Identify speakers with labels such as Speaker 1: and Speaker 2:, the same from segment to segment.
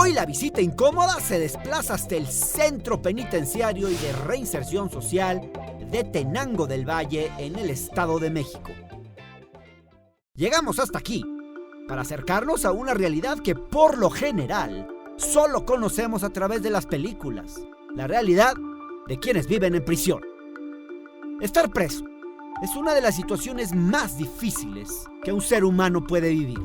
Speaker 1: Hoy la visita incómoda se desplaza hasta el Centro Penitenciario y de Reinserción Social de Tenango del Valle en el Estado de México. Llegamos hasta aquí para acercarnos a una realidad que por lo general solo conocemos a través de las películas, la realidad de quienes viven en prisión. Estar preso es una de las situaciones más difíciles que un ser humano puede vivir.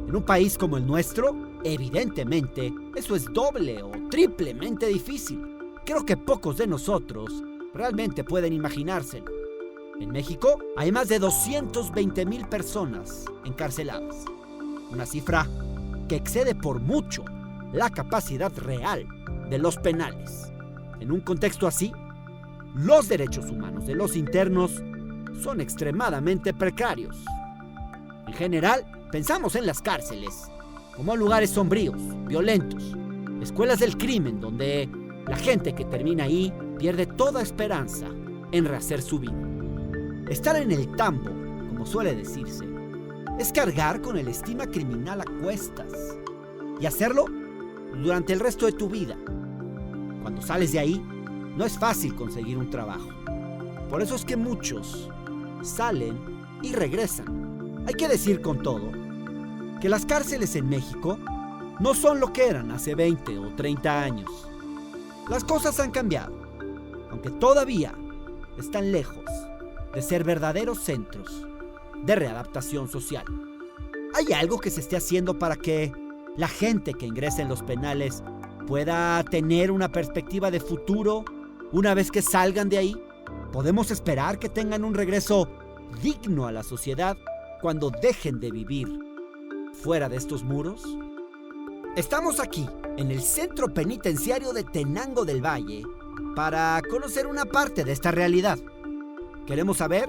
Speaker 1: En un país como el nuestro, evidentemente, eso es doble o triplemente difícil. Creo que pocos de nosotros realmente pueden imaginárselo. En México hay más de 220,000 personas encarceladas. Una cifra que excede por mucho la capacidad real de los penales. En un contexto así, los derechos humanos de los internos son extremadamente precarios. En general, pensamos en las cárceles como lugares sombríos, violentos, escuelas del crimen donde la gente que termina ahí pierde toda esperanza en rehacer su vida. Estar en el tambo, como suele decirse, es cargar con el estigma criminal a cuestas y hacerlo durante el resto de tu vida. Cuando sales de ahí, no es fácil conseguir un trabajo. Por eso es que muchos salen y regresan. Hay que decir con todo que las cárceles en México no son lo que eran hace 20 o 30 años. Las cosas han cambiado, aunque todavía están lejos de ser verdaderos centros de readaptación social. ¿Hay algo que se esté haciendo para que la gente que ingresa en los penales pueda tener una perspectiva de futuro una vez que salgan de ahí? ¿Podemos esperar que tengan un regreso digno a la sociedad cuando dejen de vivir fuera de estos muros? Estamos aquí, en el Centro Penitenciario de Tenango del Valle, para conocer una parte de esta realidad. Queremos saber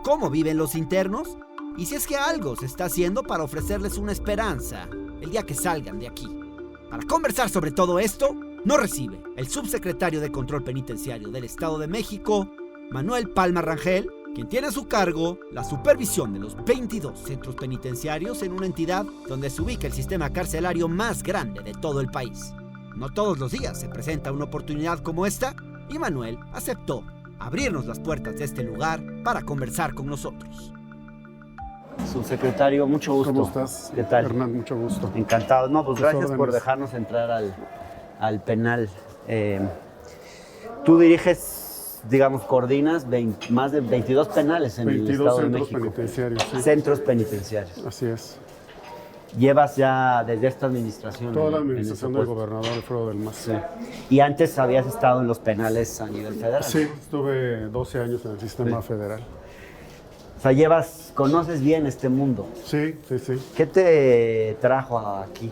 Speaker 1: cómo viven los internos y si es que algo se está haciendo para ofrecerles una esperanza el día que salgan de aquí. Para conversar sobre todo esto, nos recibe el subsecretario de Control Penitenciario del Estado de México, Manuel Palma Rangel, quien tiene a su cargo la supervisión de los 22 centros penitenciarios en una entidad donde se ubica el sistema carcelario más grande de todo el país. No todos los días se presenta una oportunidad como esta y Manuel aceptó abrirnos las puertas de este lugar para conversar con nosotros.
Speaker 2: Subsecretario, mucho gusto.
Speaker 3: ¿Cómo estás?
Speaker 2: ¿Qué tal?
Speaker 3: Hernán, mucho gusto.
Speaker 2: Encantado. No, pues gracias
Speaker 3: órdenes.
Speaker 2: por dejarnos entrar al penal. Tú diriges, digamos, coordinas más de 22 penales en el Estado de México.
Speaker 3: 22 centros penitenciarios, sí.
Speaker 2: Centros penitenciarios.
Speaker 3: Así es.
Speaker 2: Llevas ya desde esta administración.
Speaker 3: Toda la
Speaker 2: en
Speaker 3: administración
Speaker 2: ese
Speaker 3: del
Speaker 2: puesto.
Speaker 3: gobernador Alfredo del Mazo.
Speaker 2: Sí. Y antes habías estado en los penales a nivel federal.
Speaker 3: Sí, estuve 12 años en el sistema federal.
Speaker 2: O sea, conoces bien este mundo.
Speaker 3: Sí, sí, sí.
Speaker 2: ¿Qué te trajo aquí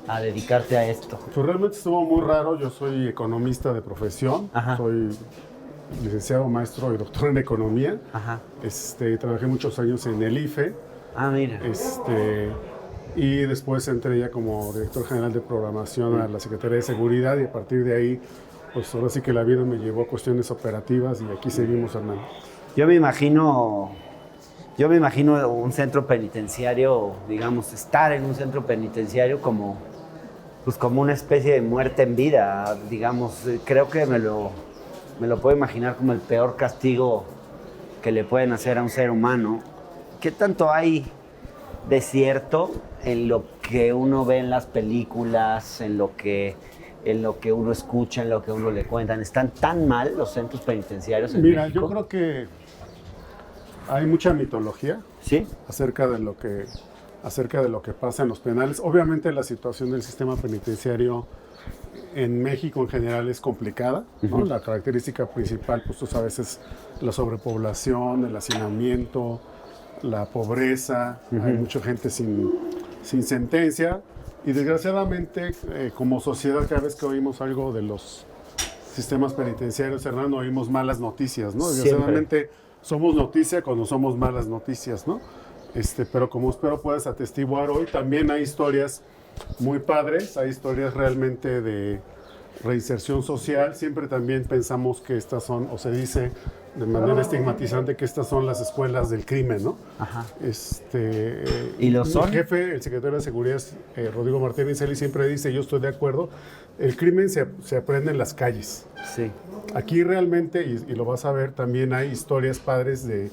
Speaker 2: a dedicarte a esto?
Speaker 3: Pues realmente estuvo muy raro. Yo soy economista de profesión.
Speaker 2: Ajá.
Speaker 3: Soy licenciado, maestro y doctor en economía.
Speaker 2: Ajá.
Speaker 3: Trabajé muchos años en el IFE.
Speaker 2: Ah, mira.
Speaker 3: Y después entré ya como director general de programación a la Secretaría de Seguridad y a partir de ahí, pues ahora sí que la vida me llevó a cuestiones operativas y aquí seguimos, Hernán.
Speaker 2: Yo me imagino un centro penitenciario, digamos, estar en un centro penitenciario como una especie de muerte en vida, digamos. Creo que me lo puedo imaginar como el peor castigo que le pueden hacer a un ser humano. ¿Qué tanto hay de cierto en lo que uno ve en las películas, en lo que uno escucha, en lo que uno le cuentan? ¿Están tan mal los centros penitenciarios en México?
Speaker 3: Yo creo que hay mucha mitología,
Speaker 2: ¿sí?,
Speaker 3: acerca de lo que pasa en los penales. Obviamente la situación del sistema penitenciario en México en general es complicada, ¿no?
Speaker 2: Uh-huh.
Speaker 3: La característica principal, pues tú sabes, es la sobrepoblación, el hacinamiento, la pobreza. Uh-huh. Hay mucha gente sin sentencia y desgraciadamente como sociedad cada vez que oímos algo de los sistemas penitenciarios, Hernán, oímos malas noticias, ¿no? Desgraciadamente somos noticia cuando somos malas noticias, ¿no? Pero como espero puedas atestiguar hoy, también hay historias muy padres, hay historias realmente de reinserción social. Siempre también pensamos que estas son, o se dice de manera estigmatizante, que estas son las escuelas del crimen, ¿no?
Speaker 2: Ajá.
Speaker 3: ¿Y
Speaker 2: lo son?
Speaker 3: El jefe, el secretario de Seguridad, Rodrigo Martínez, él siempre dice, yo estoy de acuerdo, el crimen se aprende en las calles.
Speaker 2: Sí.
Speaker 3: Aquí realmente, y lo vas a ver, también hay historias padres de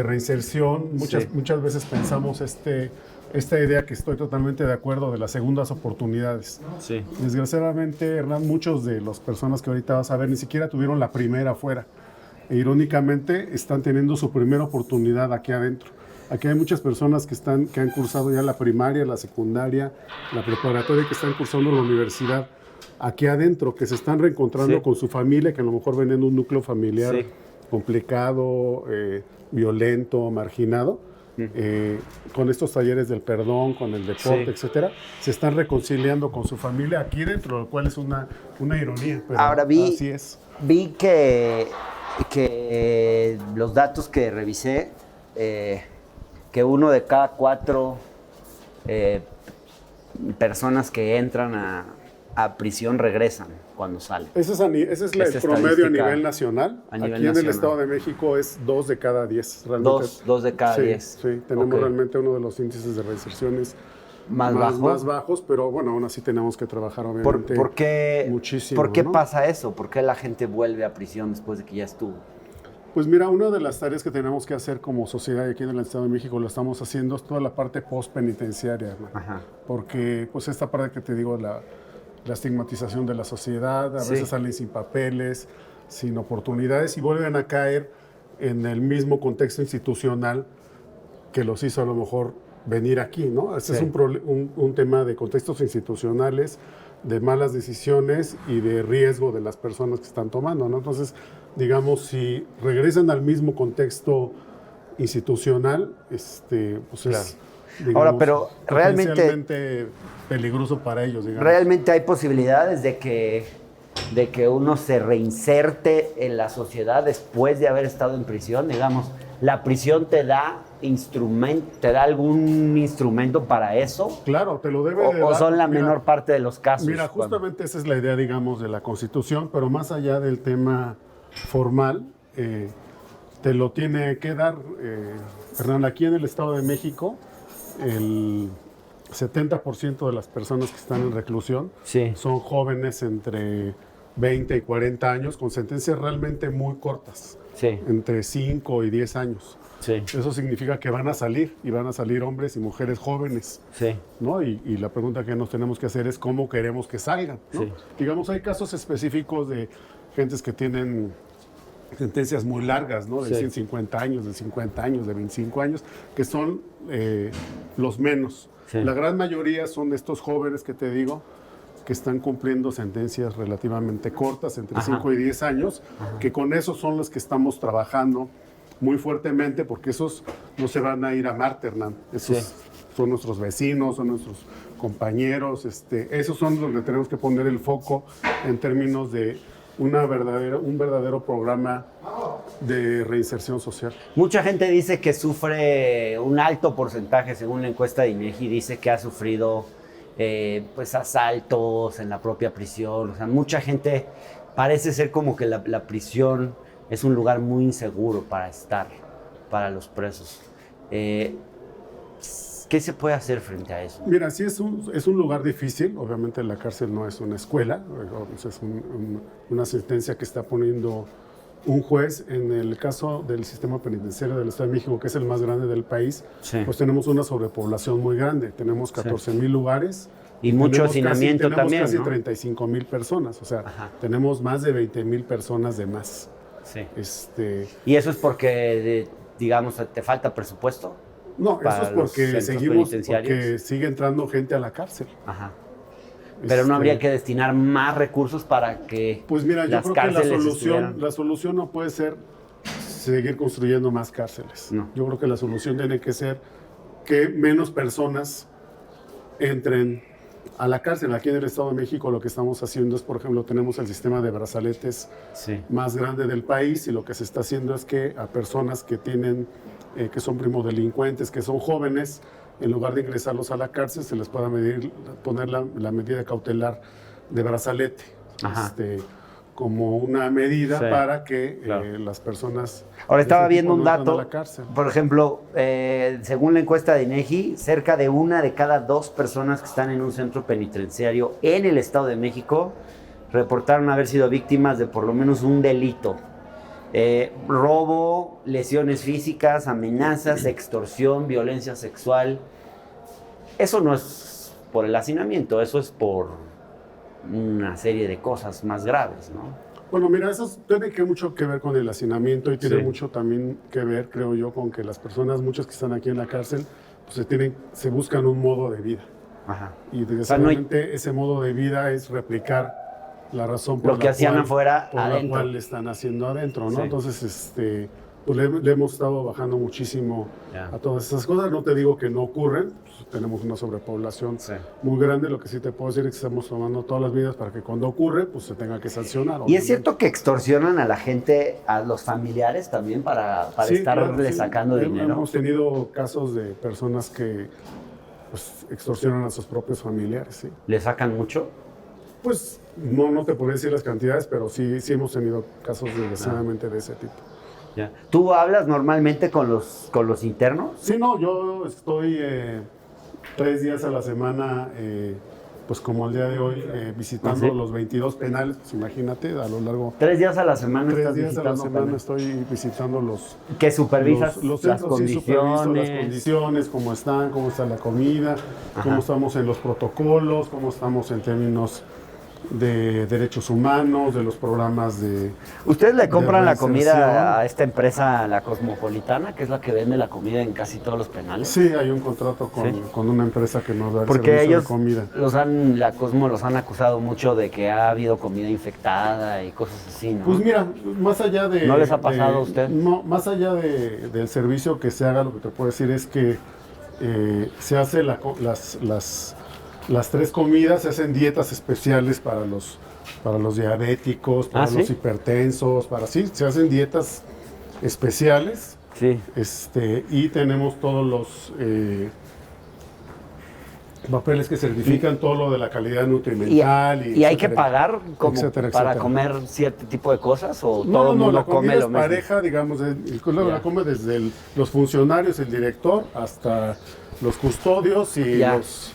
Speaker 3: reinserción. Muchas veces pensamos esta idea, que estoy totalmente de acuerdo, de las segundas oportunidades.
Speaker 2: Sí.
Speaker 3: Desgraciadamente, Hernán, muchos de las personas que ahorita vas a ver ni siquiera tuvieron la primera afuera. E irónicamente, están teniendo su primera oportunidad aquí adentro. Aquí hay muchas personas que han cursado ya la primaria, la secundaria, la preparatoria, que están cursando la universidad aquí adentro, que se están reencontrando con su familia, que a lo mejor ven en un núcleo familiar complicado, violento, marginado. Con estos talleres del perdón, con el deporte, etcétera, se están reconciliando con su familia aquí dentro, lo cual es una ironía. Pero
Speaker 2: ahora
Speaker 3: así es.
Speaker 2: Vi que los datos que revisé, que 1 de cada 4 personas que entran a prisión regresan cuando salen.
Speaker 3: Ese es el promedio a nivel nacional. Aquí en el Estado de México es 2 de cada 10.
Speaker 2: Dos de cada 10.
Speaker 3: Sí, tenemos realmente uno de los índices de reinserciones más bajos, pero bueno, aún así tenemos que trabajar obviamente muchísimo.
Speaker 2: ¿Por qué pasa eso? ¿Por qué la gente vuelve a prisión después de que ya estuvo?
Speaker 3: Pues mira, una de las tareas que tenemos que hacer como sociedad aquí en el Estado de México, lo estamos haciendo, es toda la parte post-penitenciaria, ¿no? Porque pues esta parte que te digo, la estigmatización de la sociedad, a veces salen sin papeles, sin oportunidades y vuelven a caer en el mismo contexto institucional que los hizo a lo mejor venir aquí, ¿no? Este es un tema de contextos institucionales, de malas decisiones y de riesgo de las personas que están tomando, ¿no? Entonces, digamos, si regresan al mismo contexto institucional, pues es, digamos,
Speaker 2: ahora, pero
Speaker 3: realmente peligroso para ellos, digamos.
Speaker 2: ¿Realmente hay posibilidades de que uno se reinserte en la sociedad después de haber estado en prisión? Digamos, ¿la prisión te da algún instrumento para eso?
Speaker 3: Claro, te lo debe de dar.
Speaker 2: ¿O son la menor parte de los casos?
Speaker 3: Mira, justamente esa es la idea, digamos, de la Constitución, pero más allá del tema formal, te lo tiene que dar, Hernán, aquí en el Estado de México, el 70% de las personas que están en reclusión son jóvenes entre 20 y 40 años con sentencias realmente muy cortas, entre 5 y 10 años. Eso significa que van a salir, y van a salir hombres y mujeres jóvenes, ¿no? Y la pregunta que nos tenemos que hacer es cómo queremos que salgan, ¿no? Digamos, hay casos específicos de gentes que tienen sentencias muy largas, ¿no? De 150 años, de 50 años, de 25 años, que son los menos. La gran mayoría son estos jóvenes que te digo, que están cumpliendo sentencias relativamente cortas, entre 5 y 10 años, que con esos son los que estamos trabajando muy fuertemente, porque esos no se van a ir a Marte, Hernán. Esos son nuestros vecinos, son nuestros compañeros, esos son los que tenemos que poner el foco en términos de un verdadero programa de reinserción social.
Speaker 2: Mucha gente dice que sufre un alto porcentaje, según la encuesta de INEGI, dice que ha sufrido pues asaltos en la propia prisión. O sea, mucha gente parece ser como que la prisión es un lugar muy inseguro para estar, para los presos. ¿Qué se puede hacer frente a eso?
Speaker 3: Mira, sí es un lugar difícil. Obviamente la cárcel no es una escuela, es una sentencia que está poniendo un juez. En el caso del sistema penitenciario del Estado de México, que es el más grande del país, pues tenemos una sobrepoblación muy grande. Tenemos 14,000 lugares.
Speaker 2: Y mucho hacinamiento también,
Speaker 3: Tenemos casi
Speaker 2: ¿no?
Speaker 3: 35,000 personas, o sea, tenemos más de 20,000 personas de más.
Speaker 2: ¿Y eso es porque, digamos, te falta presupuesto?
Speaker 3: No, eso es porque sigue entrando gente a la cárcel.
Speaker 2: Pero no habría que destinar más recursos para que
Speaker 3: pues mira, yo
Speaker 2: las
Speaker 3: creo que
Speaker 2: cárceles
Speaker 3: la solución no puede ser seguir construyendo más cárceles.
Speaker 2: No.
Speaker 3: Yo creo que la solución tiene que ser que menos personas entren a la cárcel. Aquí en el Estado de México lo que estamos haciendo es, por ejemplo, tenemos el sistema de brazaletes más grande del país, y lo que se está haciendo es que a personas que tienen, que son primodelincuentes, que son jóvenes, en lugar de ingresarlos a la cárcel, se les pueda poner la medida cautelar de brazalete.
Speaker 2: Ajá.
Speaker 3: como una medida
Speaker 2: Sí,
Speaker 3: para que
Speaker 2: claro.
Speaker 3: las personas...
Speaker 2: Ahora
Speaker 3: de
Speaker 2: estaba
Speaker 3: este
Speaker 2: viendo
Speaker 3: tipo
Speaker 2: un
Speaker 3: no entran a
Speaker 2: dato,
Speaker 3: la cárcel.
Speaker 2: por ejemplo, según la encuesta de INEGI, cerca de 1 de cada 2 personas que están en un centro penitenciario en el Estado de México reportaron haber sido víctimas de por lo menos un delito. Robo, lesiones físicas, amenazas, extorsión, violencia sexual. Eso no es por el hacinamiento, eso es por una serie de cosas más graves, ¿no?
Speaker 3: Bueno, mira, eso tiene mucho que ver con el hacinamiento y tiene
Speaker 2: Sí.
Speaker 3: mucho también que ver, creo yo, con que las personas, muchas que están aquí en la cárcel, pues se buscan un modo de vida.
Speaker 2: Ajá.
Speaker 3: Y
Speaker 2: O sea, no hay-
Speaker 3: desgraciadamente ese modo de vida es replicar la razón por
Speaker 2: Lo que
Speaker 3: la
Speaker 2: hacían
Speaker 3: cual,
Speaker 2: afuera,
Speaker 3: por la
Speaker 2: adentro.
Speaker 3: cual están haciendo adentro, ¿no?
Speaker 2: Sí.
Speaker 3: Entonces, pues le hemos estado bajando muchísimo
Speaker 2: Ya.
Speaker 3: a todas esas cosas. No te digo que no ocurren, pues, tenemos una sobrepoblación
Speaker 2: Sí.
Speaker 3: muy grande. Lo que sí te puedo decir es que estamos tomando todas las medidas para que cuando ocurre, pues se tenga que sancionar.
Speaker 2: ¿Y es
Speaker 3: obviamente.
Speaker 2: cierto que extorsionan a la gente, a los familiares también para
Speaker 3: Sí,
Speaker 2: estarle
Speaker 3: claro, sí.
Speaker 2: sacando dinero?
Speaker 3: Hemos tenido casos de personas que pues, extorsionan a sus propios familiares, sí.
Speaker 2: ¿Le sacan mucho?
Speaker 3: Pues no te podría decir las cantidades, pero sí hemos tenido casos desgraciadamente de ese tipo.
Speaker 2: Ya. ¿Tú hablas normalmente con los internos?
Speaker 3: Sí, no, yo estoy 3 días a la semana, pues como el día de hoy, visitando
Speaker 2: ¿Ah, sí?
Speaker 3: los 22 penales, pues imagínate, a lo largo...
Speaker 2: 3 días a la semana
Speaker 3: 3
Speaker 2: estás
Speaker 3: días a la
Speaker 2: visitando
Speaker 3: semana
Speaker 2: penales.
Speaker 3: estoy visitando los
Speaker 2: ¿Que supervisas
Speaker 3: los
Speaker 2: las
Speaker 3: centros, sí, superviso las
Speaker 2: condiciones?
Speaker 3: condiciones, cómo está la comida,
Speaker 2: Ajá.
Speaker 3: cómo estamos en los protocolos, cómo estamos en términos de derechos humanos, de los programas de...
Speaker 2: ¿Ustedes le compran la
Speaker 3: reinserción.
Speaker 2: comida a esta empresa, la Cosmopolitana, que es la que vende la comida en casi todos los penales?
Speaker 3: Sí, hay un contrato
Speaker 2: Sí.
Speaker 3: con una empresa que nos da el
Speaker 2: Porque
Speaker 3: servicio
Speaker 2: ellos,
Speaker 3: de comida.
Speaker 2: la Cosmo los han acusado mucho de que ha habido comida infectada y cosas así, ¿no?
Speaker 3: Pues mira, más allá de...
Speaker 2: ¿No les ha pasado a usted?
Speaker 3: No, más allá del servicio que se haga, lo que te puedo decir es que se hace las 3 comidas, se hacen dietas especiales para los diabéticos, para
Speaker 2: ¿Ah, sí?
Speaker 3: los hipertensos, se hacen dietas especiales.
Speaker 2: Sí.
Speaker 3: Y tenemos todos los papeles que certifican todo lo de la calidad nutrimental.
Speaker 2: ¿Y hay que
Speaker 3: etcétera,
Speaker 2: pagar como
Speaker 3: etcétera,
Speaker 2: para
Speaker 3: etcétera.
Speaker 2: comer cierto tipo de cosas o todo
Speaker 3: No,
Speaker 2: el mundo
Speaker 3: la
Speaker 2: come
Speaker 3: comida
Speaker 2: lo
Speaker 3: es
Speaker 2: mismo?
Speaker 3: pareja, digamos,
Speaker 2: Ya.
Speaker 3: la come desde los funcionarios, el director, hasta los custodios y
Speaker 2: Ya.
Speaker 3: los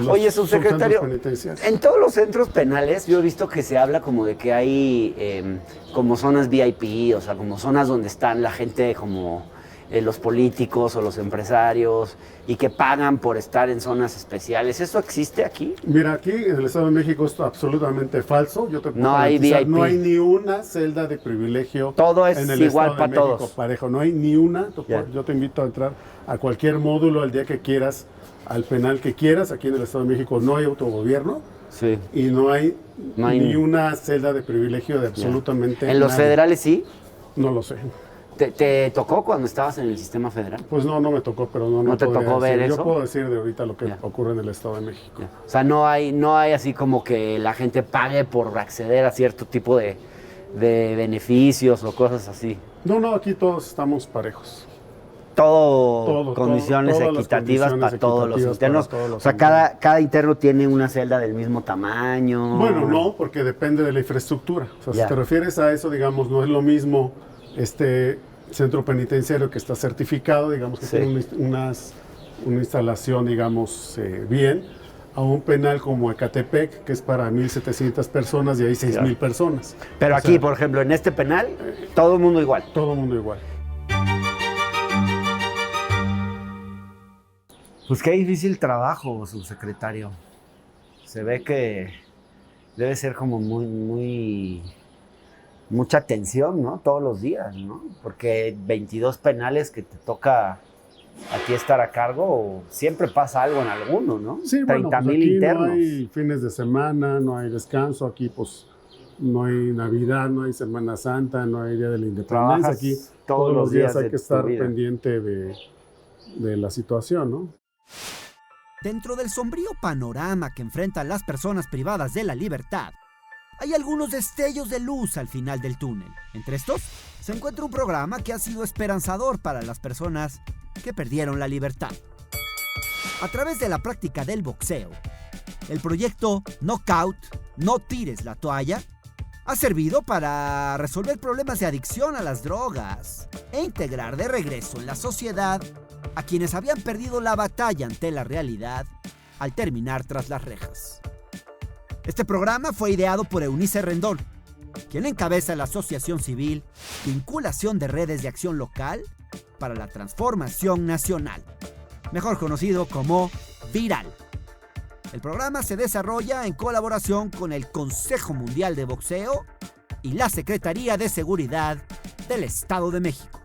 Speaker 2: Oye, subsecretario,
Speaker 3: centros penitenciarios.
Speaker 2: en todos los centros penales yo he visto que se habla como de que hay como zonas VIP, o sea, como zonas donde están la gente como los políticos o los empresarios y que pagan por estar en zonas especiales. ¿Eso existe aquí?
Speaker 3: Mira, aquí en el Estado de México esto es absolutamente falso. Yo te puedo
Speaker 2: No hay
Speaker 3: garantizar,
Speaker 2: VIP.
Speaker 3: no hay ni una celda de privilegio.
Speaker 2: Todo es
Speaker 3: en el
Speaker 2: igual
Speaker 3: Estado de
Speaker 2: para
Speaker 3: México,
Speaker 2: todos.
Speaker 3: parejo. No hay ni una.
Speaker 2: Ya.
Speaker 3: Yo te invito a entrar a cualquier módulo al día que quieras, al penal que quieras. Aquí en el Estado de México no hay autogobierno
Speaker 2: Sí.
Speaker 3: y no hay ni
Speaker 2: ni-
Speaker 3: una celda de privilegio de absolutamente
Speaker 2: ¿En los
Speaker 3: nadie.
Speaker 2: federales sí?
Speaker 3: No lo sé.
Speaker 2: ¿Te tocó cuando estabas en el sistema federal?
Speaker 3: Pues no me tocó, pero no
Speaker 2: ¿No te
Speaker 3: podría
Speaker 2: tocó ver
Speaker 3: decir.
Speaker 2: eso?
Speaker 3: Yo puedo decir de ahorita lo que
Speaker 2: Ya.
Speaker 3: ocurre en el Estado de México.
Speaker 2: Ya. O sea, no hay así como que la gente pague por acceder a cierto tipo de beneficios o cosas así.
Speaker 3: No, aquí todos estamos parejos.
Speaker 2: Todo condiciones
Speaker 3: todas las
Speaker 2: equitativas
Speaker 3: condiciones
Speaker 2: para todos los
Speaker 3: equitativas
Speaker 2: internos.
Speaker 3: para todos los
Speaker 2: O sea, cada interno tiene una celda del mismo tamaño.
Speaker 3: Bueno, no, porque depende de la infraestructura. O sea,
Speaker 2: Ya.
Speaker 3: si te refieres a eso, digamos, no es lo mismo este centro penitenciario que está certificado, digamos que
Speaker 2: Sí.
Speaker 3: tiene una instalación, digamos, bien, a un penal como Ecatepec, que es para 1,700 personas y hay 6,000 personas.
Speaker 2: Pero
Speaker 3: O
Speaker 2: aquí,
Speaker 3: sea,
Speaker 2: por ejemplo, en este penal, todo el mundo igual.
Speaker 3: todo el mundo igual.
Speaker 2: Pues qué difícil trabajo, subsecretario. Se ve que debe ser como mucha tensión, ¿no? Todos los días, ¿no? Porque 22 penales que te toca a ti estar a cargo, siempre pasa algo en alguno, ¿no?
Speaker 3: Sí, bueno, pues
Speaker 2: 30,000
Speaker 3: aquí
Speaker 2: internos.
Speaker 3: no hay fines de semana, no hay descanso, aquí pues no hay Navidad, no hay Semana Santa, no hay Día de la Independencia.
Speaker 2: Trabajas
Speaker 3: Aquí
Speaker 2: todos los días
Speaker 3: hay
Speaker 2: de
Speaker 3: que
Speaker 2: tu
Speaker 3: estar
Speaker 2: vida.
Speaker 3: pendiente de la situación, ¿no?
Speaker 1: Dentro del sombrío panorama que enfrentan las personas privadas de la libertad, hay algunos destellos de luz al final del túnel. Entre estos, se encuentra un programa que ha sido esperanzador para las personas que perdieron la libertad. A través de la práctica del boxeo, el proyecto Knockout No tires la toalla ha servido para resolver problemas de adicción a las drogas e integrar de regreso en la sociedad a quienes habían perdido la batalla ante la realidad al terminar tras las rejas. Este programa fue ideado por Eunice Rendón, quien encabeza la Asociación Civil Vinculación de Redes de Acción Local para la Transformación Nacional, mejor conocido como Viral. El programa se desarrolla en colaboración con el Consejo Mundial de Boxeo y la Secretaría de Seguridad del Estado de México.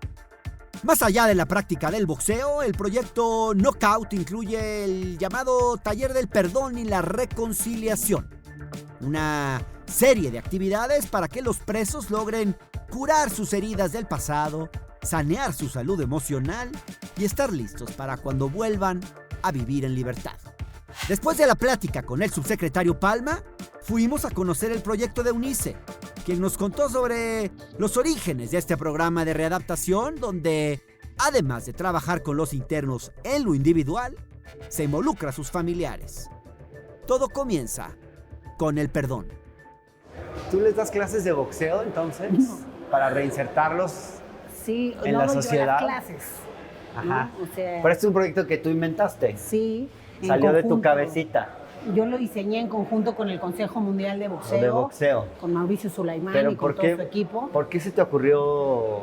Speaker 1: Más allá de la práctica del boxeo, el proyecto Knockout incluye el llamado Taller del Perdón y la Reconciliación, una serie de actividades para que los presos logren curar sus heridas del pasado, sanear su salud emocional y estar listos para cuando vuelvan a vivir en libertad. Después de la plática con el subsecretario Palma, fuimos a conocer el proyecto de Eunice, quien nos contó sobre los orígenes de este programa de readaptación donde, además de trabajar con los internos en lo individual, se involucra a sus familiares. Todo comienza con el perdón.
Speaker 2: ¿Tú les das clases de boxeo entonces?
Speaker 4: No.
Speaker 2: Para reinsertarlos
Speaker 4: Sí,
Speaker 2: en
Speaker 4: no
Speaker 2: la
Speaker 4: doy yo
Speaker 2: sociedad.
Speaker 4: las clases.
Speaker 2: Ajá.
Speaker 4: ¿No? O sea,
Speaker 2: Pero este es un proyecto que tú inventaste.
Speaker 4: sí. en
Speaker 2: Salió de tu
Speaker 4: conjunto.
Speaker 2: cabecita.
Speaker 4: Yo lo diseñé en conjunto con el Consejo Mundial de Boxeo,
Speaker 2: De boxeo.
Speaker 4: con Mauricio Sulaimán
Speaker 2: Pero
Speaker 4: y con todo su equipo.
Speaker 2: ¿por qué se te ocurrió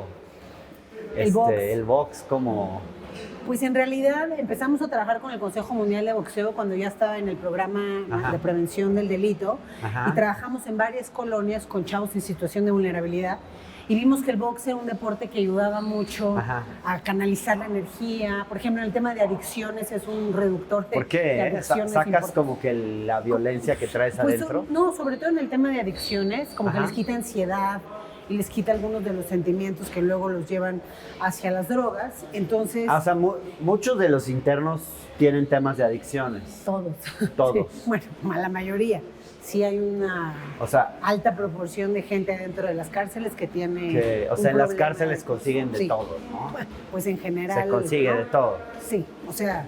Speaker 2: el box como...
Speaker 4: Pues en realidad empezamos a trabajar con el Consejo Mundial de Boxeo cuando ya estaba en el programa
Speaker 2: Ajá.
Speaker 4: de prevención del delito.
Speaker 2: Ajá.
Speaker 4: Y trabajamos en varias colonias con chavos en situación de vulnerabilidad. Y vimos que el box era un deporte que ayudaba mucho
Speaker 2: Ajá.
Speaker 4: a canalizar la energía. Por ejemplo, en el tema de adicciones es un reductor de,
Speaker 2: ¿Por
Speaker 4: de
Speaker 2: qué?
Speaker 4: adicciones
Speaker 2: ¿Sacas
Speaker 4: importante.
Speaker 2: como que la violencia que traes
Speaker 4: Pues,
Speaker 2: adentro?
Speaker 4: no, sobre todo en el tema de adicciones, como que
Speaker 2: Ajá.
Speaker 4: les quita ansiedad y les quita algunos de los sentimientos que luego los llevan hacia las drogas. Entonces,
Speaker 2: O sea, muchos de los internos tienen temas de adicciones.
Speaker 4: todos.
Speaker 2: Todos.
Speaker 4: Sí, bueno, la mayoría. Sí hay una
Speaker 2: O sea,
Speaker 4: alta proporción de gente dentro de las cárceles que tiene
Speaker 2: o
Speaker 4: un
Speaker 2: sea, en las
Speaker 4: problema.
Speaker 2: cárceles consiguen de
Speaker 4: Sí.
Speaker 2: todo, ¿no?
Speaker 4: Bueno, pues en general.
Speaker 2: Se consigue
Speaker 4: ¿no?
Speaker 2: de todo.
Speaker 4: Sí, o sea,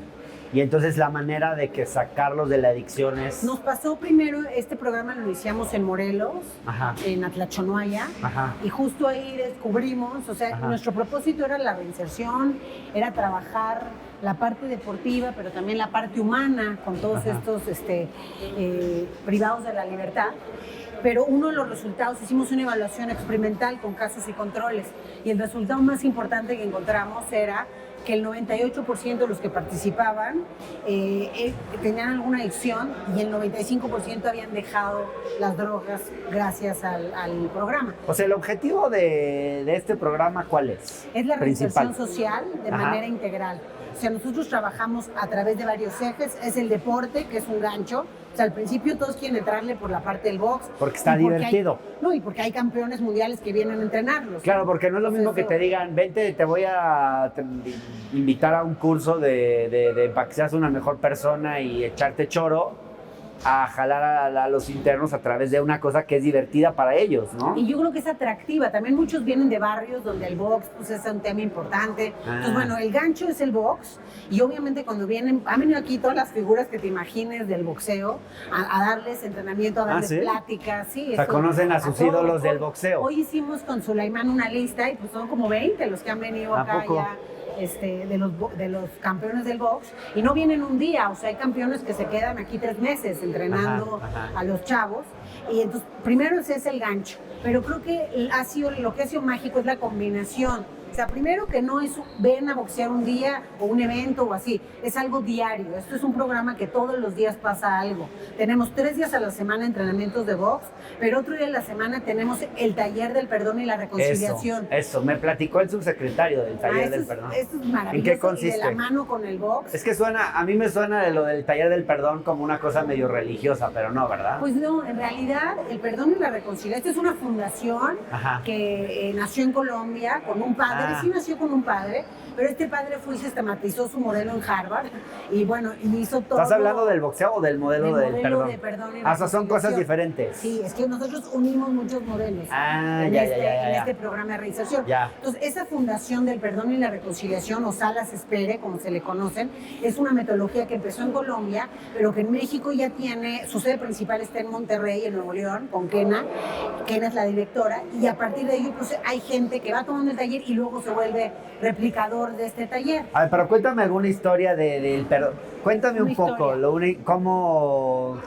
Speaker 2: Y entonces la manera de que sacarlos de la adicción es...
Speaker 4: nos pasó primero, este programa lo iniciamos en Morelos,
Speaker 2: Ajá.
Speaker 4: en Atlachonoaya,
Speaker 2: Ajá.
Speaker 4: y justo ahí descubrimos, o sea,
Speaker 2: Ajá.
Speaker 4: nuestro propósito era la reinserción, era trabajar la parte deportiva, pero también la parte humana con todos
Speaker 2: Ajá.
Speaker 4: estos privados de la libertad. Pero uno de los resultados, hicimos una evaluación experimental con casos y controles, y el resultado más importante que encontramos era que el 98% de los que participaban tenían alguna adicción y el 95% habían dejado las drogas gracias al programa.
Speaker 2: O sea, el objetivo de este programa, ¿cuál es?
Speaker 4: Es la
Speaker 2: Principal.
Speaker 4: reinserción social de
Speaker 2: Ajá.
Speaker 4: manera integral. O sea, nosotros trabajamos a través de varios ejes. Es el deporte, que es un gancho. O sea, al principio todos quieren entrarle por la parte del box.
Speaker 2: Porque está
Speaker 4: y
Speaker 2: divertido.
Speaker 4: Y porque hay campeones mundiales que vienen a entrenarlos.
Speaker 2: Claro, porque no es lo mismo que
Speaker 4: Eso.
Speaker 2: te digan, vente, te voy a invitar a un curso para que seas una mejor persona y echarte choro, a jalar a los internos a través de una cosa que es divertida para ellos, ¿no?
Speaker 4: Y yo creo que es atractiva. También muchos vienen de barrios donde el box pues, es un tema importante. Entonces, bueno, el gancho es el box. Y obviamente cuando vienen, han venido aquí todas las figuras que te imagines del boxeo, a darles entrenamiento, a darles
Speaker 2: ¿sí?
Speaker 4: pláticas. Sí,
Speaker 2: O sea,
Speaker 4: eso,
Speaker 2: conocen a sus
Speaker 4: todos.
Speaker 2: ídolos del boxeo.
Speaker 4: Hoy hicimos con Sulaimán una lista y pues son como 20 los que han venido
Speaker 2: ¿A
Speaker 4: acá
Speaker 2: poco?
Speaker 4: ya. De los campeones del box, y no vienen un día, o sea, hay campeones que se quedan aquí 3 meses entrenando
Speaker 2: Ajá, ajá.
Speaker 4: a los chavos, y entonces primero ese es el gancho, pero creo que lo que ha sido mágico es la combinación. O sea, primero que no es ven a boxear un día o un evento o así, es algo diario. Esto es un programa que todos los días pasa algo. Tenemos 3 días a la semana entrenamientos de box, pero otro día a la semana tenemos el taller del perdón y la reconciliación.
Speaker 2: Eso, me platicó el subsecretario del taller del perdón.
Speaker 4: Esto es maravilloso.
Speaker 2: ¿En qué consiste?
Speaker 4: Y de la mano con el box.
Speaker 2: Es que a mí me suena de lo del taller del perdón como una cosa medio religiosa, pero no, ¿verdad?
Speaker 4: Pues no, en realidad el perdón y la reconciliación, esta es una fundación
Speaker 2: Ajá.
Speaker 4: que nació en Colombia con un padre padre sí nació con un padre, pero este padre fue y sistematizó su modelo en Harvard y bueno, y hizo todo.
Speaker 2: ¿Estás hablando del boxeo o del modelo del perdón?
Speaker 4: De perdón y
Speaker 2: O sea, son cosas diferentes.
Speaker 4: Sí, es que nosotros unimos muchos modelos en este programa de reinserción.
Speaker 2: Ya.
Speaker 4: Entonces, esa fundación del perdón y la reconciliación, o Salas Espere, como se le conocen, es una metodología que empezó en Colombia, pero que en México ya tiene, su sede principal está en Monterrey, en Nuevo León, con Kena. Kena es la directora, y a partir de ello pues, hay gente que va tomando el taller y luego se vuelve replicador de este taller.
Speaker 2: A ver, pero cuéntame alguna historia del perdón. Cuéntame un poco, cómo...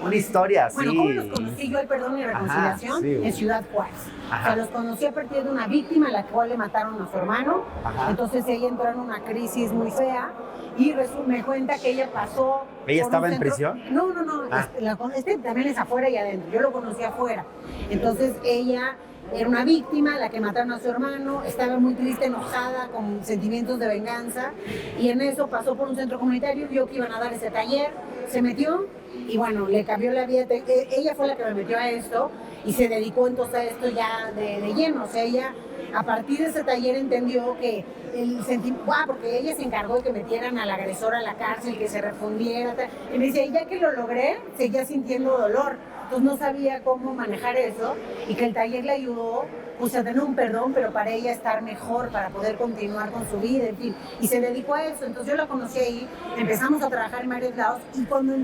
Speaker 2: Una historia, sí.
Speaker 4: Bueno, ¿cómo los conocí yo el perdón y reconciliación?
Speaker 2: Ajá, sí.
Speaker 4: En Ciudad Juárez. O sea, los conocí a partir de una víctima a la cual le mataron a su hermano.
Speaker 2: Ajá.
Speaker 4: Entonces ella entró en una crisis muy fea y me cuenta que ella pasó...
Speaker 2: ¿Ella estaba en prisión?
Speaker 4: No.
Speaker 2: Ah.
Speaker 4: Este también es afuera y adentro. Yo lo conocí afuera. Entonces ella... Era una víctima, la que mataron a su hermano, estaba muy triste, enojada, con sentimientos de venganza, y en eso pasó por un centro comunitario, vio que iban a dar ese taller, se metió, y bueno, le cambió la vida. Ella fue la que me metió a esto, y se dedicó entonces a esto ya de lleno. O sea, ella, a partir de ese taller, entendió que el sentimiento, porque ella se encargó de que metieran al agresor a la cárcel, que se refundiera, y me dice, ya que lo logré, seguía sintiendo dolor. Entonces no sabía cómo manejar eso y que el taller le ayudó pues, a tener un perdón, pero para ella estar mejor, para poder continuar con su vida, en fin. Y se dedicó a eso. Entonces yo la conocí ahí, empezamos a trabajar en varios lados y cuando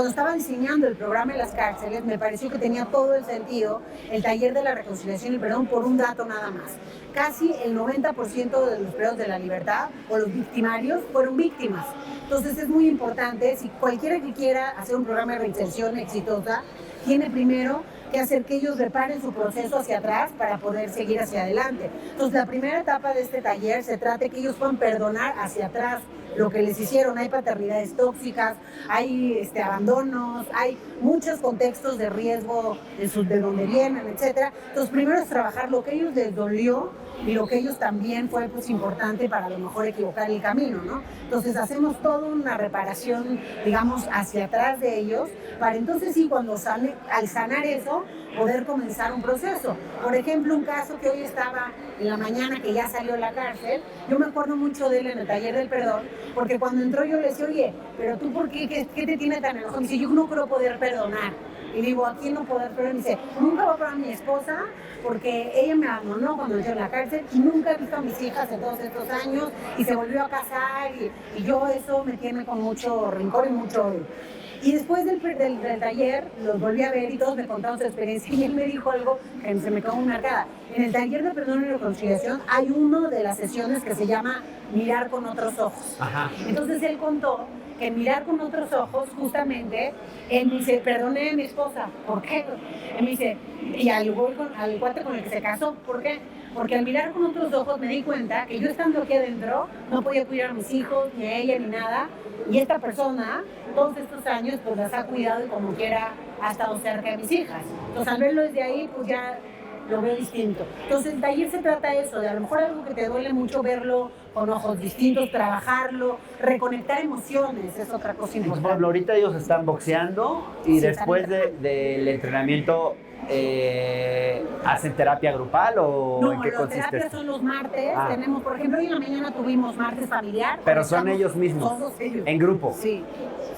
Speaker 4: estaba diseñando el programa en las cárceles, me pareció que tenía todo el sentido el taller de la reconciliación y el perdón por un dato nada más. Casi el 90% de los presos de la libertad o los victimarios fueron víctimas. Entonces es muy importante, si cualquiera que quiera hacer un programa de reinserción exitosa, tiene primero que hacer que ellos reparen su proceso hacia atrás para poder seguir hacia adelante. Entonces la primera etapa de este taller se trata de que ellos puedan perdonar hacia atrás lo que les hicieron. Hay paternidades tóxicas, hay abandonos, hay muchos contextos de riesgo de donde vienen, etc. Entonces primero es trabajar lo que a ellos les dolió y lo que ellos también fue pues, importante para a lo mejor equivocar el camino, ¿no? Entonces hacemos toda una reparación, digamos, hacia atrás de ellos, para entonces sí, al sanar eso, poder comenzar un proceso. Por ejemplo, un caso que hoy estaba en la mañana, que ya salió de la cárcel, yo me acuerdo mucho de él en el taller del perdón, porque cuando entró yo le decía, oye, pero tú, ¿por qué? ¿Qué te tiene tan enojado? Me dice, yo no creo poder perdonar. Y digo, ¿a quién no poder perdonar? Me dice, nunca voy a perdonar a mi esposa porque ella me abandonó cuando entré en la cárcel y nunca he visto a mis hijas en todos estos años y se volvió a casar y yo eso me tiene con mucho rencor y mucho odio. Y después del taller los volví a ver y todos me contaron su experiencia y él me dijo algo que se me quedó muy marcada. En el taller de perdón y reconciliación hay una de las sesiones que se llama mirar con otros ojos.
Speaker 2: Ajá.
Speaker 4: Entonces él contó que mirar con otros ojos, justamente, él me dice, perdoné a mi esposa, ¿por qué? Él me dice, y al cuate con el que se casó, ¿por qué? Porque al mirar con otros ojos me di cuenta que yo estando aquí adentro no podía cuidar a mis hijos, ni a ella, ni nada, y esta persona, todos estos años, pues las ha cuidado y como quiera ha estado cerca de mis hijas. Entonces al verlo desde ahí, pues ya lo veo distinto. Entonces el taller se trata de eso, de a lo mejor algo que te duele mucho verlo con ojos distintos, trabajarlo, reconectar emociones, es otra cosa importante.
Speaker 2: Por ejemplo, ahorita ellos están boxeando y
Speaker 4: Sí,
Speaker 2: después del entrenamiento ¿hacen terapia grupal o
Speaker 4: no,
Speaker 2: en qué
Speaker 4: las
Speaker 2: consiste
Speaker 4: terapias
Speaker 2: esto?
Speaker 4: son los martes,
Speaker 2: Ah.
Speaker 4: tenemos, por ejemplo, hoy en la mañana tuvimos martes familiar.
Speaker 2: Pero son ellos mismos,
Speaker 4: Todos ellos.
Speaker 2: en grupo.
Speaker 4: Sí.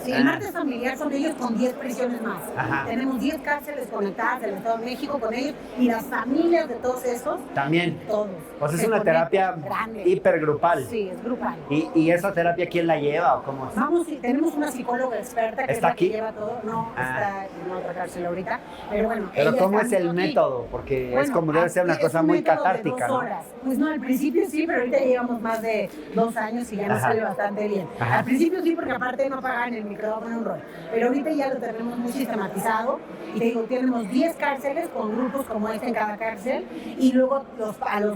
Speaker 4: Sí, el martes familiar son ellos con 10 prisiones más.
Speaker 2: Ajá.
Speaker 4: Tenemos 10 cárceles conectadas del Estado de México con ellos y las familias de todos esos,
Speaker 2: También.
Speaker 4: todos.
Speaker 2: Pues es
Speaker 4: Se
Speaker 2: una
Speaker 4: conectan.
Speaker 2: terapia
Speaker 4: Grande.
Speaker 2: hipergrupal.
Speaker 4: Sí, es grupal.
Speaker 2: ¿Y esa terapia quién la lleva o cómo es?
Speaker 4: Vamos, tenemos una psicóloga experta que
Speaker 2: ¿Está
Speaker 4: es la que
Speaker 2: aquí?
Speaker 4: lleva todo. No,
Speaker 2: Ah.
Speaker 4: está en otra cárcel ahorita. Pero bueno,
Speaker 2: Pero
Speaker 4: ella
Speaker 2: ¿cómo
Speaker 4: está
Speaker 2: es el
Speaker 4: aquí.
Speaker 2: método? Porque es
Speaker 4: Bueno,
Speaker 2: como debe ser una
Speaker 4: es
Speaker 2: cosa
Speaker 4: un
Speaker 2: muy
Speaker 4: método de
Speaker 2: catártica,
Speaker 4: 2
Speaker 2: ¿no?
Speaker 4: horas. Pues no, al principio sí, pero ahorita llevamos más de 2 años y ya nos
Speaker 2: Ajá.
Speaker 4: sale bastante bien.
Speaker 2: Ajá.
Speaker 4: Al principio sí, porque aparte no pagan el micrófono un rol. Pero ahorita ya lo tenemos muy sistematizado. Y te digo, tenemos 10 cárceles con grupos como este en cada cárcel. Y luego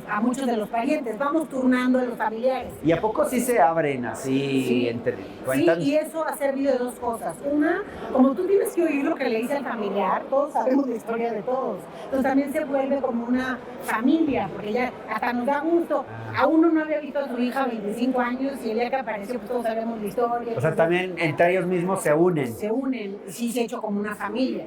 Speaker 4: a muchos de los parientes. Vamos turnando a los familiares.
Speaker 2: ¿Y a poco sí se abren así
Speaker 4: Sí.
Speaker 2: entre
Speaker 4: Sí,
Speaker 2: cuentan?
Speaker 4: y eso ha servido de 2 cosas. Una, como tú tienes que oír lo que le dice al familiar, todos sabemos la historia de todos. Entonces también se vuelve como una familia, porque ya hasta nos da gusto. A uno no había visto a su hija 25 años y el día que apareció, pues todos sabemos la historia.
Speaker 2: O sea, también entre ellos mismos se unen.
Speaker 4: Se unen, y sí se ha hecho como una familia.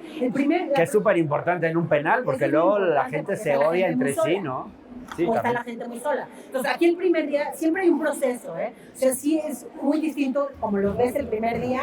Speaker 2: Que es súper importante en un penal, porque
Speaker 4: Es
Speaker 2: luego
Speaker 4: muy
Speaker 2: la
Speaker 4: importante
Speaker 2: gente
Speaker 4: porque
Speaker 2: se
Speaker 4: está la
Speaker 2: odia
Speaker 4: gente
Speaker 2: entre
Speaker 4: muy
Speaker 2: sí,
Speaker 4: sola.
Speaker 2: ¿no? Sí,
Speaker 4: o está
Speaker 2: también.
Speaker 4: la gente muy sola. Entonces, aquí el primer día siempre hay un proceso, ¿eh? O sea, sí es muy distinto como lo ves el primer día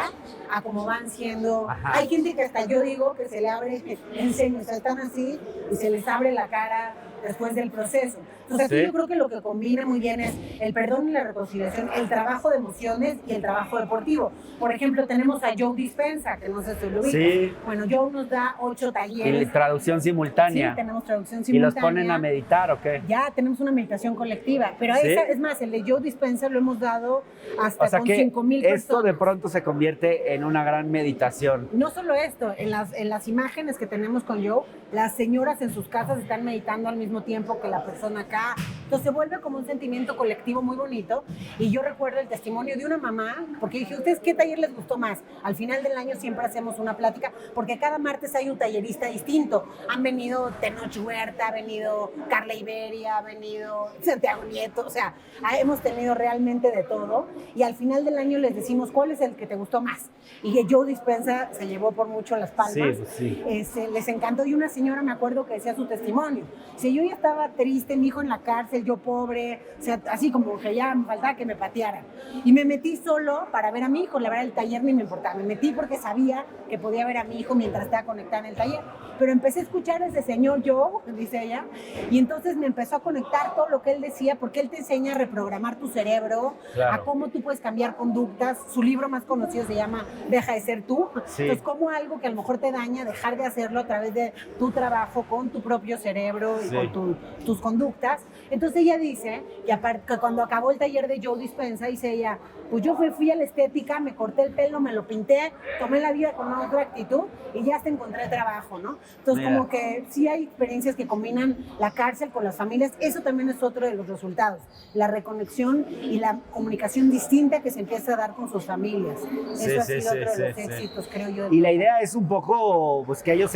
Speaker 4: a cómo van siendo.
Speaker 2: Ajá.
Speaker 4: Hay gente que hasta yo digo que se le abre, que enseño, o sea, están así y se les abre la cara después del proceso. Entonces, aquí
Speaker 2: Sí.
Speaker 4: yo creo que lo que combina muy bien es el perdón y la reconciliación, el trabajo de emociones y el trabajo deportivo. Por ejemplo, tenemos a Joe Dispensa, que no sé si lo ubicas.
Speaker 2: Sí.
Speaker 4: Bueno, Joe nos da 8
Speaker 2: Y
Speaker 4: talleres.
Speaker 2: traducción
Speaker 4: Sí,
Speaker 2: simultánea.
Speaker 4: tenemos traducción
Speaker 2: ¿Y
Speaker 4: simultánea.
Speaker 2: los ponen a meditar o qué?
Speaker 4: Ya tenemos una meditación colectiva, pero
Speaker 2: ¿Sí?
Speaker 4: esa, es más, el de Joe Dispensa lo hemos dado hasta
Speaker 2: O sea
Speaker 4: con
Speaker 2: que
Speaker 4: 5,000 personas.
Speaker 2: esto de pronto se convierte en una gran meditación.
Speaker 4: No solo esto, en las imágenes que tenemos con Joe, las señoras en sus casas están meditando al mismo tiempo que la persona acá. Entonces se vuelve como un sentimiento colectivo muy bonito. Y yo recuerdo el testimonio de una mamá, porque dije, ¿ustedes qué taller les gustó más? Al final del año siempre hacemos una plática, porque cada martes hay un tallerista distinto. Han venido Tenoch Huerta, ha venido Carla Iberia, ha venido Santiago Nieto, o sea, hemos tenido realmente de todo. Y al final del año les decimos, ¿cuál es el que te gustó más? Y que Joe Dispensa se llevó por mucho las palmas.
Speaker 2: Sí, pues sí.
Speaker 4: Les encantó. Y una señora, me acuerdo que decía su testimonio. Si yo ya estaba triste, mi hijo en la cárcel, yo pobre, o sea, así como que ya me faltaba que me patearan. Y me metí solo para ver a mi hijo. La verdad, el taller ni me importaba. Me metí porque sabía que podía ver a mi hijo mientras estaba conectada en el taller. Pero empecé a escuchar a ese señor Joe, dice ella, y entonces me empezó a conectar todo lo que él decía, porque él te enseña a reprogramar tu cerebro,
Speaker 2: Claro.
Speaker 4: a cómo tú puedes cambiar conductas. Su libro más conocido se llama Deja de ser tú.
Speaker 2: Sí.
Speaker 4: Entonces, cómo algo que a lo mejor te daña, dejar de hacerlo a través de tu trabajo con tu propio cerebro y
Speaker 2: Sí.
Speaker 4: con tus conductas. Entonces ella dice, y aparte que cuando acabó el taller de Joe Dispensa, dice ella, pues yo fui a la estética, me corté el pelo, me lo pinté, tomé la vida con otra actitud y ya hasta encontré trabajo, ¿no? Entonces,
Speaker 2: Mira.
Speaker 4: como que sí hay experiencias que combinan la cárcel con las familias. Eso también es otro de los resultados, la reconexión y la comunicación distinta que se empieza a dar con sus familias.
Speaker 2: Sí,
Speaker 4: Eso ha
Speaker 2: sí,
Speaker 4: sido
Speaker 2: sí,
Speaker 4: otro de los
Speaker 2: sí, sí.
Speaker 4: éxitos, creo yo.
Speaker 2: Y la idea es un poco pues, que ellos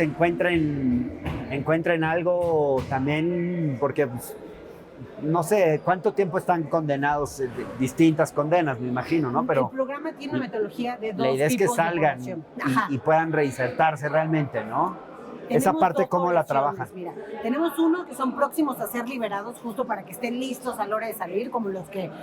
Speaker 2: encuentren algo también, porque pues, no sé cuánto tiempo están condenados, distintas condenas, me imagino, ¿no?
Speaker 4: El
Speaker 2: Pero
Speaker 4: programa tiene una metodología de dos
Speaker 2: la idea es que
Speaker 4: tipos de
Speaker 2: salgan
Speaker 4: población. Ajá.
Speaker 2: y puedan reinsertarse realmente, ¿no? Esa
Speaker 4: Tenemos
Speaker 2: parte,
Speaker 4: dos
Speaker 2: ¿cómo la
Speaker 4: poblaciones,
Speaker 2: trabajan?
Speaker 4: Mira, tenemos uno que son próximos a ser liberados justo para que estén listos a la hora de salir, como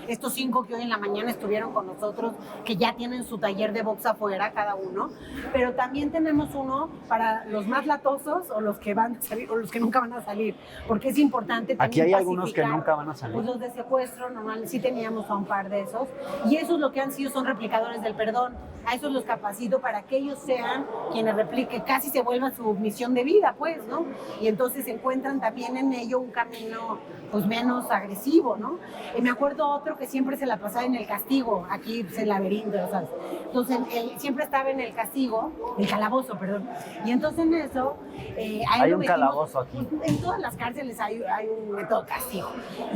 Speaker 4: estos 5 que hoy en la mañana estuvieron con nosotros, que ya tienen su taller de box afuera cada uno. Pero también tenemos uno para los más latosos o los que van a salir o los que nunca van a salir, porque es importante también
Speaker 2: Aquí hay algunos que
Speaker 4: pacificar.
Speaker 2: nunca van a salir.
Speaker 4: Pues los de secuestro, normalmente sí teníamos a un par de esos, y esos lo que han sido son replicadores del perdón. A esos los capacito para que ellos sean quienes repliquen, casi se vuelva su misión de vida, pues, ¿no? Y entonces encuentran también en ello un camino, pues, menos agresivo, ¿no? Y me acuerdo otro que siempre se la pasaba en el castigo, aquí, pues, el laberinto, ¿sabes? Entonces, él siempre estaba en el castigo, el calabozo, perdón. Y entonces en eso, a él
Speaker 2: Hay
Speaker 4: lo
Speaker 2: un
Speaker 4: metimos-
Speaker 2: calabozo aquí.
Speaker 4: En todas las cárceles hay un método de castigo.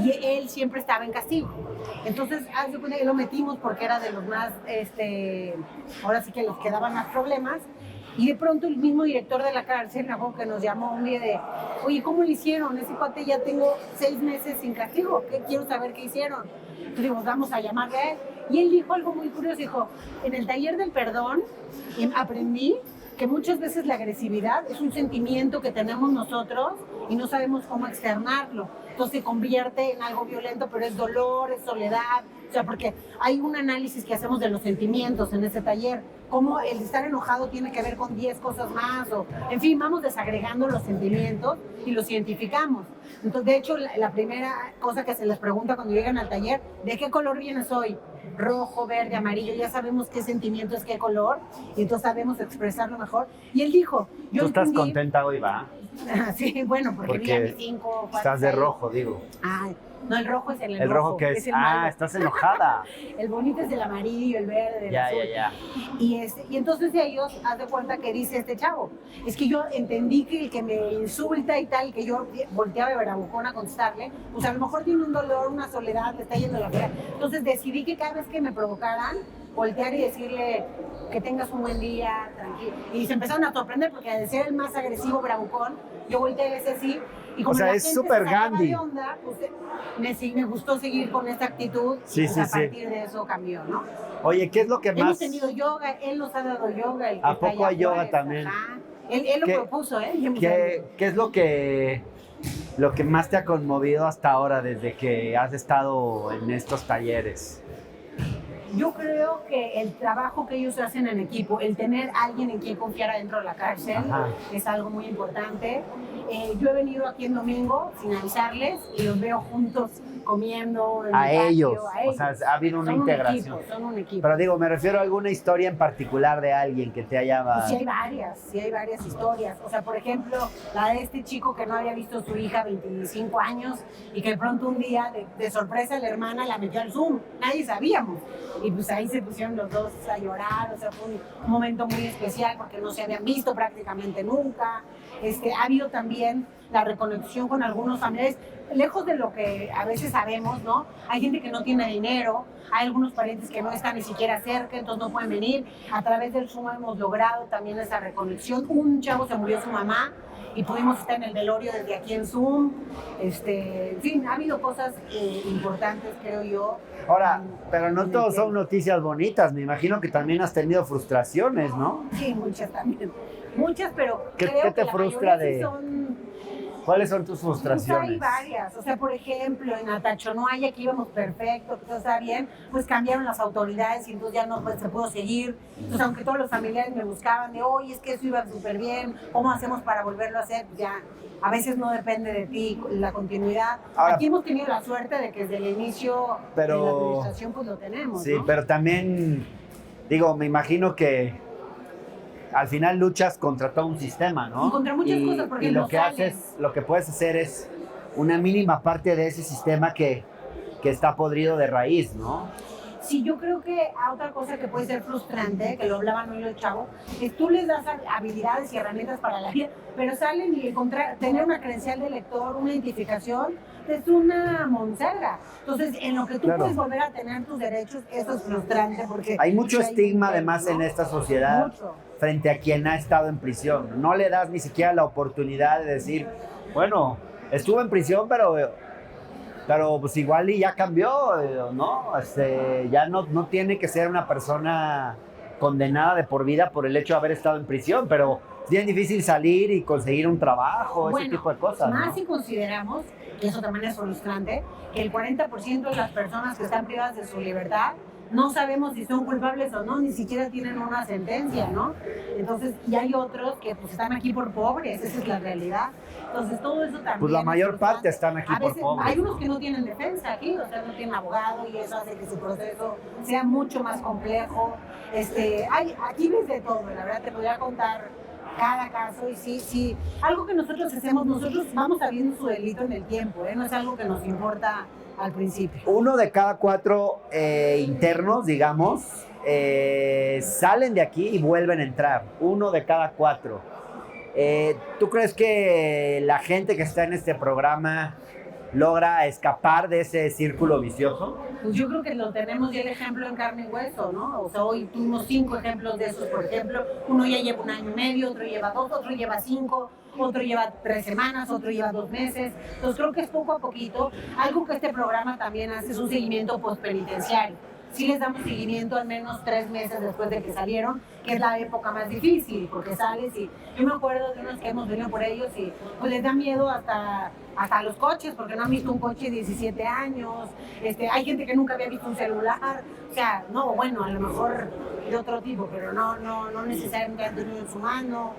Speaker 4: Y él siempre estaba en castigo. Entonces, haz de cuenta que lo metimos porque era de los más, ahora sí que los que daban más problemas. Y de pronto el mismo director de la cárcel, me acuerdo que nos llamó un día de, oye, ¿cómo lo hicieron? Ese cuate ya tengo 6 meses sin castigo, quiero saber qué hicieron. Entonces digo, vamos a llamarle a él. Y él dijo algo muy curioso, dijo, en el taller del perdón aprendí que muchas veces la agresividad es un sentimiento que tenemos nosotros y no sabemos cómo externarlo. Entonces se convierte en algo violento, pero es dolor, es soledad. O sea, porque hay un análisis que hacemos de los sentimientos en ese taller, cómo el estar enojado tiene que ver con 10 cosas más, o en fin, vamos desagregando los sentimientos y los identificamos. Entonces, de hecho, la primera cosa que se les pregunta cuando llegan al taller, ¿de qué color vienes hoy? Rojo, verde, amarillo, ya sabemos qué sentimiento es qué color, y entonces sabemos expresarlo mejor. Y él dijo, yo
Speaker 2: ¿Tú estás
Speaker 4: entendí-
Speaker 2: contenta hoy, va?
Speaker 4: Sí, bueno, porque vi a mis
Speaker 2: Porque
Speaker 4: 5.
Speaker 2: estás de rojo, digo.
Speaker 4: Ah, no, el rojo es el enojo.
Speaker 2: ¿El rojo qué es?
Speaker 4: el malo.
Speaker 2: Estás enojada.
Speaker 4: El bonito es el amarillo, el verde, el
Speaker 2: Ya,
Speaker 4: azul.
Speaker 2: ya.
Speaker 4: Y entonces ellos, haz de cuenta que dice este chavo, es que yo entendí que el que me insulta y tal, que yo volteaba de bravucón a contestarle, pues a lo mejor tiene un dolor, una soledad, le está yendo la fea. Entonces decidí que cada vez que me provocaran, voltear y decirle que tengas un buen día, tranquilo. Y se empezaron a sorprender porque de ser el más agresivo bravucón, yo volteé y decía así. Y como
Speaker 2: O sea,
Speaker 4: la
Speaker 2: es
Speaker 4: gente
Speaker 2: súper
Speaker 4: se sacaba
Speaker 2: Gandhi.
Speaker 4: de onda, pues, me gustó seguir con esta actitud
Speaker 2: Sí,
Speaker 4: y pues,
Speaker 2: sí,
Speaker 4: a
Speaker 2: sí.
Speaker 4: partir de eso cambió, ¿no?
Speaker 2: Oye, ¿qué es lo que
Speaker 4: Hemos
Speaker 2: más...
Speaker 4: tenido yoga, él nos ha dado yoga. El que
Speaker 2: ¿A
Speaker 4: está
Speaker 2: poco
Speaker 4: allá
Speaker 2: hay yoga
Speaker 4: afuera,
Speaker 2: también?
Speaker 4: ajá. Él lo
Speaker 2: ¿Qué-
Speaker 4: propuso, ¿eh? Y hemos
Speaker 2: ¿Qué es lo que lo que más te ha conmovido hasta ahora desde que has estado en estos talleres?
Speaker 4: Yo creo que el trabajo que ellos hacen en equipo, el tener a alguien en quien confiar adentro de la cárcel,
Speaker 2: Ajá.
Speaker 4: es algo muy importante. Yo he venido aquí en domingo sin avisarles y los veo juntos comiendo en
Speaker 2: A
Speaker 4: el patio,
Speaker 2: ellos.
Speaker 4: a ellos.
Speaker 2: O sea, ha habido una
Speaker 4: Son
Speaker 2: integración.
Speaker 4: Son un equipo.
Speaker 2: Pero digo, me refiero a alguna historia en particular de alguien que te haya...
Speaker 4: Pues sí hay varias historias. O sea, por ejemplo, la de este chico que no había visto a su hija 25 años y que de pronto un día, de sorpresa, la hermana la metió al Zoom. Nadie sabíamos. Y pues ahí se pusieron los dos a llorar. O sea, fue un momento muy especial porque no se habían visto prácticamente nunca. Ha habido también la reconexión con algunos familiares, lejos de lo que a veces sabemos, ¿no? Hay gente que no tiene dinero, hay algunos parientes que no están ni siquiera cerca, entonces no pueden venir. A través del Zoom hemos logrado también esa reconexión. Un chavo se murió su mamá y pudimos estar en el velorio desde aquí en Zoom. En fin, ha habido cosas importantes, creo yo.
Speaker 2: Ahora, pero no todos son noticias bonitas. Me imagino que también has tenido frustraciones, ¿no?
Speaker 4: Sí, muchas también. Muchas, pero
Speaker 2: ¿Qué
Speaker 4: creo
Speaker 2: te
Speaker 4: que
Speaker 2: frustra
Speaker 4: la mayoría sí
Speaker 2: de-
Speaker 4: son...
Speaker 2: ¿Cuáles son tus
Speaker 4: Pues
Speaker 2: frustraciones?
Speaker 4: hay varias, o sea, por ejemplo, en Atachonoaya, que íbamos perfecto, que todo estaba bien, pues cambiaron las autoridades y entonces ya no pues, se pudo seguir. Entonces, aunque todos los familiares me buscaban de, oye, es que eso iba súper bien, ¿cómo hacemos para volverlo a hacer? Pues ya, a veces no depende de ti la continuidad.
Speaker 2: Ahora,
Speaker 4: aquí hemos tenido la suerte de que desde el inicio de la administración pues lo tenemos,
Speaker 2: Sí,
Speaker 4: ¿no?
Speaker 2: pero también, digo, me imagino que al final luchas contra todo un sistema, ¿no?
Speaker 4: Y contra muchas cosas, porque
Speaker 2: y lo
Speaker 4: no
Speaker 2: que
Speaker 4: salen.
Speaker 2: lo que puedes hacer es una mínima parte de ese sistema que está podrido de raíz, ¿no?
Speaker 4: Sí, yo creo que otra cosa que puede ser frustrante, que lo hablaban hoy los chavos, es tú les das habilidades y herramientas para la vida, pero salen y tener una credencial de lector, una identificación, es una monserga. Entonces, en lo que tú
Speaker 2: Claro.
Speaker 4: puedes volver a tener tus derechos, eso es frustrante porque...
Speaker 2: Hay mucho
Speaker 4: pues,
Speaker 2: estigma
Speaker 4: un
Speaker 2: además
Speaker 4: tema,
Speaker 2: en
Speaker 4: ¿no?
Speaker 2: esta sociedad
Speaker 4: Mucho.
Speaker 2: frente a quien ha estado en prisión. No le das ni siquiera la oportunidad de decir, bueno, estuvo en prisión, pero pues igual y ya cambió, ¿no? Ya no tiene que ser una persona condenada de por vida por el hecho de haber estado en prisión, pero es bien difícil salir y conseguir un trabajo, ese tipo de cosas,
Speaker 4: Más
Speaker 2: ¿no?
Speaker 4: si consideramos, que eso también es frustrante, que el 40% de las personas que están privadas de su libertad no sabemos si son culpables o no, ni siquiera tienen una sentencia, ¿no? Entonces, y hay otros que pues están aquí por pobres, esa es la realidad. Entonces, todo eso también...
Speaker 2: Pues la
Speaker 4: es
Speaker 2: mayor
Speaker 4: frustrante.
Speaker 2: parte están aquí
Speaker 4: A
Speaker 2: por
Speaker 4: veces,
Speaker 2: pobres.
Speaker 4: hay unos que no tienen defensa aquí, o sea, no tienen abogado y eso hace que su proceso sea mucho más complejo. Aquí ves de todo, la verdad, te podría contar cada caso y sí, algo que nosotros hacemos, nosotros vamos sabiendo su delito en el tiempo, no es algo que nos importa al principio.
Speaker 2: 1 de cada 4 internos, digamos, salen de aquí y vuelven a entrar. 1 de cada 4. ¿Tú crees que la gente que está en este programa logra escapar de ese círculo vicioso?
Speaker 4: Pues yo creo que lo tenemos ya el ejemplo en carne y hueso, ¿no? O sea, hoy tuvimos 5 ejemplos de esos, por ejemplo. Uno ya lleva 1 año y medio, otro lleva 2, otro lleva 5, otro lleva 3 semanas, otro lleva 2 meses. Entonces creo que es poco a poquito. Algo que este programa también hace es un seguimiento postpenitenciario. Sí les damos seguimiento al menos 3 meses después de que salieron, que es la época más difícil, porque sales y yo me acuerdo de unos que hemos venido por ellos y pues les da miedo hasta los coches, porque no han visto un coche de 17 años, hay gente que nunca había visto un celular, o sea, no, bueno, a lo mejor de otro tipo, pero no necesariamente han tenido en su mano,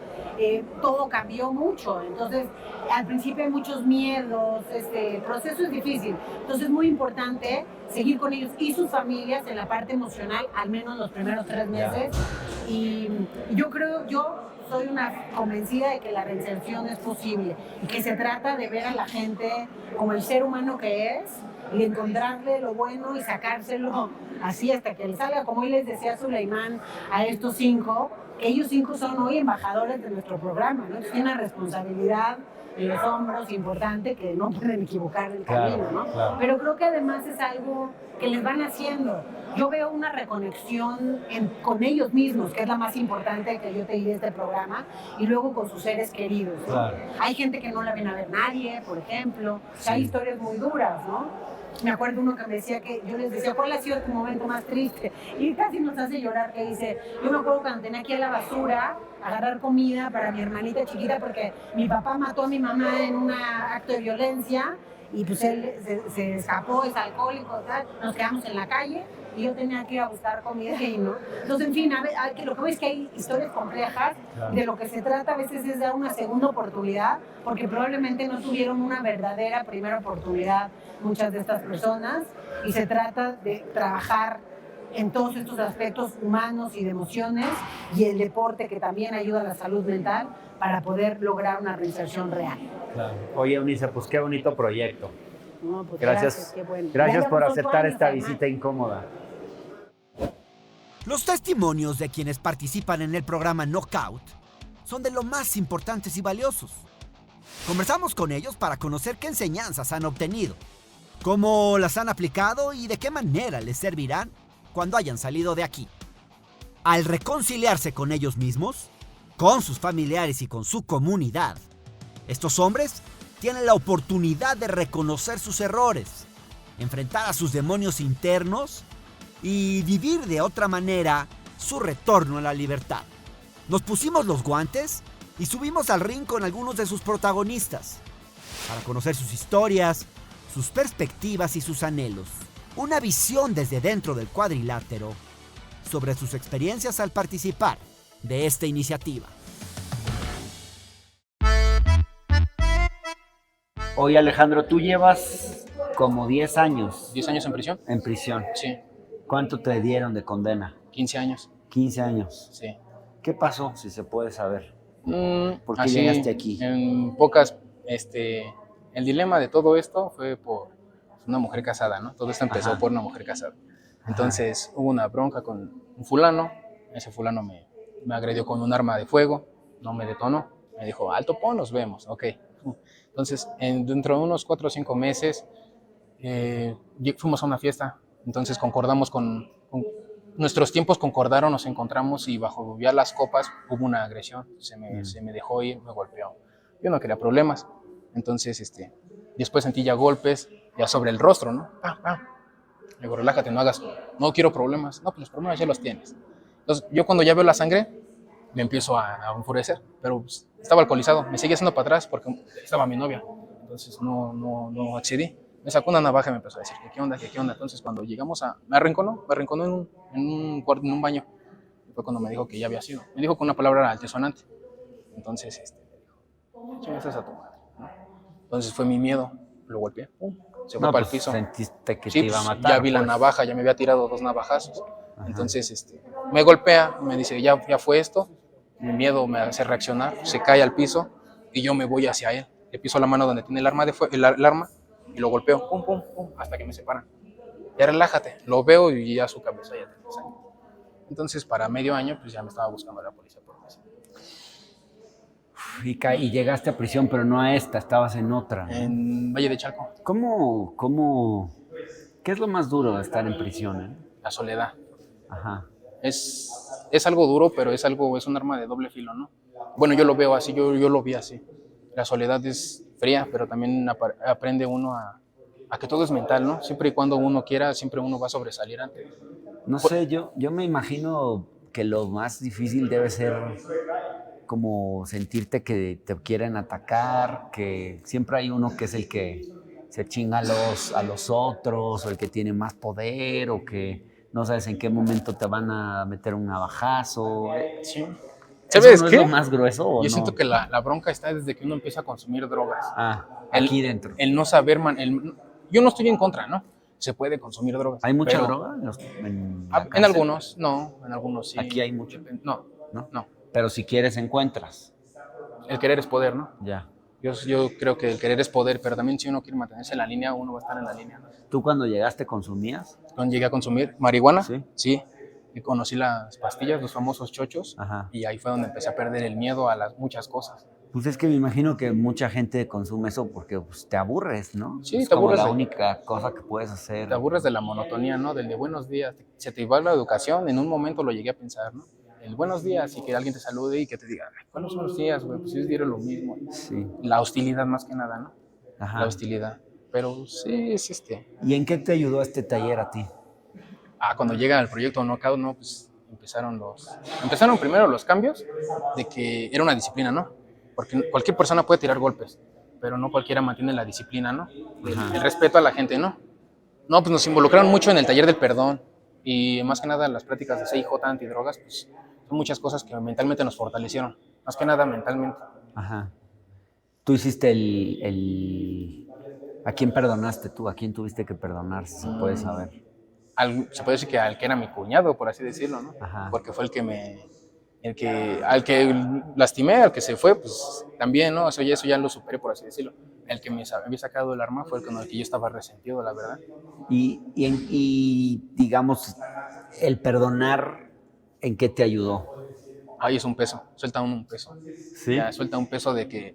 Speaker 4: todo cambió mucho, entonces al principio hay muchos miedos, el proceso es difícil, entonces es muy importante seguir con ellos y sus familias en la parte emocional, al menos los primeros 3 meses, y yo soy una convencida de que la reinserción es posible y que se trata de ver a la gente como el ser humano que es y encontrarle lo bueno y sacárselo así hasta que le salga, como hoy les decía Suleimán a estos 5, que ellos 5 son hoy embajadores de nuestro programa, ¿no? Entonces tienen una responsabilidad en los hombros importante que no pueden equivocar el camino, ¿no?
Speaker 2: Claro.
Speaker 4: Pero creo que además es algo que les van haciendo. Yo veo una reconexión con ellos mismos, que es la más importante que yo te di de este programa, y luego con sus seres queridos, ¿no?
Speaker 2: Claro.
Speaker 4: Hay gente que no la viene a ver nadie, por ejemplo. O sea, hay historias muy duras, ¿no? me acuerdo uno que me decía que yo les decía, ¿cuál ha sido tu momento más triste? Y casi nos hace llorar, que dice, yo me acuerdo cuando tenía que ir a la basura a agarrar comida para mi hermanita chiquita porque mi papá mató a mi mamá en un acto de violencia y pues él se escapó, es alcohólico, tal. Nos quedamos en la calle y yo tenía que ir a buscar comida y no. Entonces, en fin, lo que veo es que hay historias complejas, claro. De lo que se trata a veces es dar una segunda oportunidad, porque probablemente no tuvieron una verdadera primera oportunidad muchas de estas personas, y se trata de trabajar en todos estos aspectos humanos y de emociones, y el deporte que también ayuda a la salud mental para poder lograr una reinserción real.
Speaker 2: Claro. Oye, Eunice, pues qué bonito proyecto.
Speaker 4: No, pues
Speaker 2: gracias,
Speaker 4: qué bueno.
Speaker 2: Gracias por aceptar
Speaker 4: años,
Speaker 2: esta visita incómoda.
Speaker 1: Los testimonios de quienes participan en el programa Knockout son de lo más importantes y valiosos. Conversamos con ellos para conocer qué enseñanzas han obtenido, cómo las han aplicado y de qué manera les servirán cuando hayan salido de aquí. Al reconciliarse con ellos mismos, con sus familiares y con su comunidad, estos hombres tienen la oportunidad de reconocer sus errores, enfrentar a sus demonios internos y vivir de otra manera su retorno a la libertad. Nos pusimos los guantes y subimos al ring con algunos de sus protagonistas para conocer sus historias, sus perspectivas y sus anhelos. Una visión desde dentro del cuadrilátero sobre sus experiencias al participar de esta iniciativa.
Speaker 2: Oye, Alejandro, tú llevas como 10 años.
Speaker 5: ¿10 años en prisión?
Speaker 2: En prisión.
Speaker 5: Sí.
Speaker 2: ¿Cuánto te dieron de condena?
Speaker 5: 15 años.
Speaker 2: 15 años.
Speaker 5: Sí.
Speaker 2: ¿Qué pasó, si se puede saber? ¿Por qué
Speaker 5: así,
Speaker 2: llegaste aquí?
Speaker 5: En pocas, el dilema de todo esto fue por una mujer casada, ¿no? Todo esto empezó
Speaker 2: Ajá.
Speaker 5: por una mujer casada. Entonces hubo una bronca con un fulano, ese fulano me agredió con un arma de fuego, no me detonó, me dijo, alto, nos vemos, ok. Entonces, dentro de unos 4 o 5 meses, fuimos a una fiesta, entonces concordamos con nuestros tiempos concordaron, nos encontramos y bajo ya las copas hubo una agresión, se me dejó ir, me golpeó. Yo no quería problemas, entonces después sentí ya golpes, ya sobre el rostro, ¿no? Le digo, relájate, no quiero problemas. No, pues los problemas ya los tienes. Entonces yo cuando ya veo la sangre, me empiezo a enfurecer, pero pues, estaba alcoholizado, me seguía haciendo para atrás porque estaba mi novia, entonces no accedí. Me sacó una navaja y me empezó a decir, ¿qué onda? Entonces cuando llegamos me arrinconó en un baño. Y fue cuando me dijo que ya había sido. Me dijo con una palabra altisonante. Entonces me dijo, chingas a tu madre, ¿no? Entonces fue mi miedo, lo golpeé, se fue para el piso.
Speaker 2: Sentiste que
Speaker 5: Sí,
Speaker 2: te iba a matar.
Speaker 5: Ya vi la navaja, ya me había tirado 2 navajazos. Ajá. Entonces me golpea, me dice, ya fue esto. Mi miedo me hace reaccionar, se cae al piso y yo me voy hacia él. Le piso la mano donde tiene el arma y lo golpeo, pum, hasta que me separan. Ya relájate, lo veo y ya su cabeza ya tiene sangre. Entonces, para medio año, pues ya me estaba buscando la policía por eso.
Speaker 2: Y llegaste a prisión, pero no a esta, estabas en otra, ¿no?
Speaker 5: En Valle de Chalco.
Speaker 2: ¿Qué es lo más duro de estar en prisión,
Speaker 5: La soledad.
Speaker 2: Ajá.
Speaker 5: Es algo duro, pero es un arma de doble filo, ¿no? Bueno, yo lo veo así, yo lo vi así. La soledad es fría, pero también aprende uno a que todo es mental, ¿no? Siempre y cuando uno quiera, siempre uno va a sobresalir antes.
Speaker 2: No sé, yo me imagino que lo más difícil debe ser como sentirte que te quieren atacar, que siempre hay uno que es el que se chinga a los otros, o el que tiene más poder, o que no sabes en qué momento te van a meter un navajazo.
Speaker 5: Sí.
Speaker 2: ¿Sabes qué? ¿Es lo más grueso o
Speaker 5: Yo
Speaker 2: no?
Speaker 5: siento que la bronca está desde que uno empieza a consumir drogas.
Speaker 2: Aquí dentro.
Speaker 5: El no saber, yo no estoy en contra, ¿no? Se puede consumir drogas.
Speaker 2: ¿Hay mucha droga
Speaker 5: en algunos, no, en algunos sí.
Speaker 2: ¿Aquí hay mucho?
Speaker 5: No.
Speaker 2: Pero si quieres, encuentras.
Speaker 5: El querer es poder, ¿no?
Speaker 2: Ya.
Speaker 5: Yo creo que el querer es poder, pero también si uno quiere mantenerse en la línea, uno va a estar en la línea, ¿no?
Speaker 2: ¿Tú cuando llegaste consumías?
Speaker 5: Cuando llegué a consumir marihuana,
Speaker 2: sí.
Speaker 5: Y conocí las pastillas, los famosos chochos.
Speaker 2: Ajá.
Speaker 5: Y ahí fue donde empecé a perder el miedo a muchas cosas.
Speaker 2: Pues es que me imagino que mucha gente consume eso porque pues, te aburres, ¿no?
Speaker 5: Sí,
Speaker 2: es
Speaker 5: te
Speaker 2: como
Speaker 5: aburres.
Speaker 2: la única cosa que puedes hacer.
Speaker 5: Te aburres de la monotonía, ¿no? Del de buenos días. Se te va la educación, en un momento lo llegué a pensar, ¿no? El buenos días y que alguien te salude y que te diga, buenos días, güey, pues es diario lo mismo.
Speaker 2: Sí.
Speaker 5: La hostilidad más que nada, ¿no?
Speaker 2: Ajá.
Speaker 5: La hostilidad. Pero sí es
Speaker 2: ¿Y en qué te ayudó este taller a ti?
Speaker 5: cuando llega el proyecto Knockout, ¿no? Pues empezaron primero los cambios de que era una disciplina, ¿no? Porque cualquier persona puede tirar golpes, pero no cualquiera mantiene la disciplina, ¿no? El respeto a la gente, ¿no? No, pues nos involucraron mucho en el taller del perdón y más que nada las prácticas de CIJ, antidrogas, pues son muchas cosas que mentalmente nos fortalecieron, más que nada mentalmente.
Speaker 2: Ajá. Tú hiciste ¿A quién perdonaste tú? ¿A quién tuviste que perdonar, si se puede saber?
Speaker 5: Se puede decir que al que era mi cuñado, por así decirlo, ¿no?
Speaker 2: Ajá.
Speaker 5: Porque fue al que lastimé, al que se fue, pues también, ¿no? Eso ya lo superé, por así decirlo. El que me había sacado el arma fue con el que yo estaba resentido, la verdad.
Speaker 2: Y digamos, el perdonar, ¿en qué te ayudó?
Speaker 5: Ahí es un peso, suelta un peso.
Speaker 2: ¿Sí?
Speaker 5: Ya, suelta un peso de que,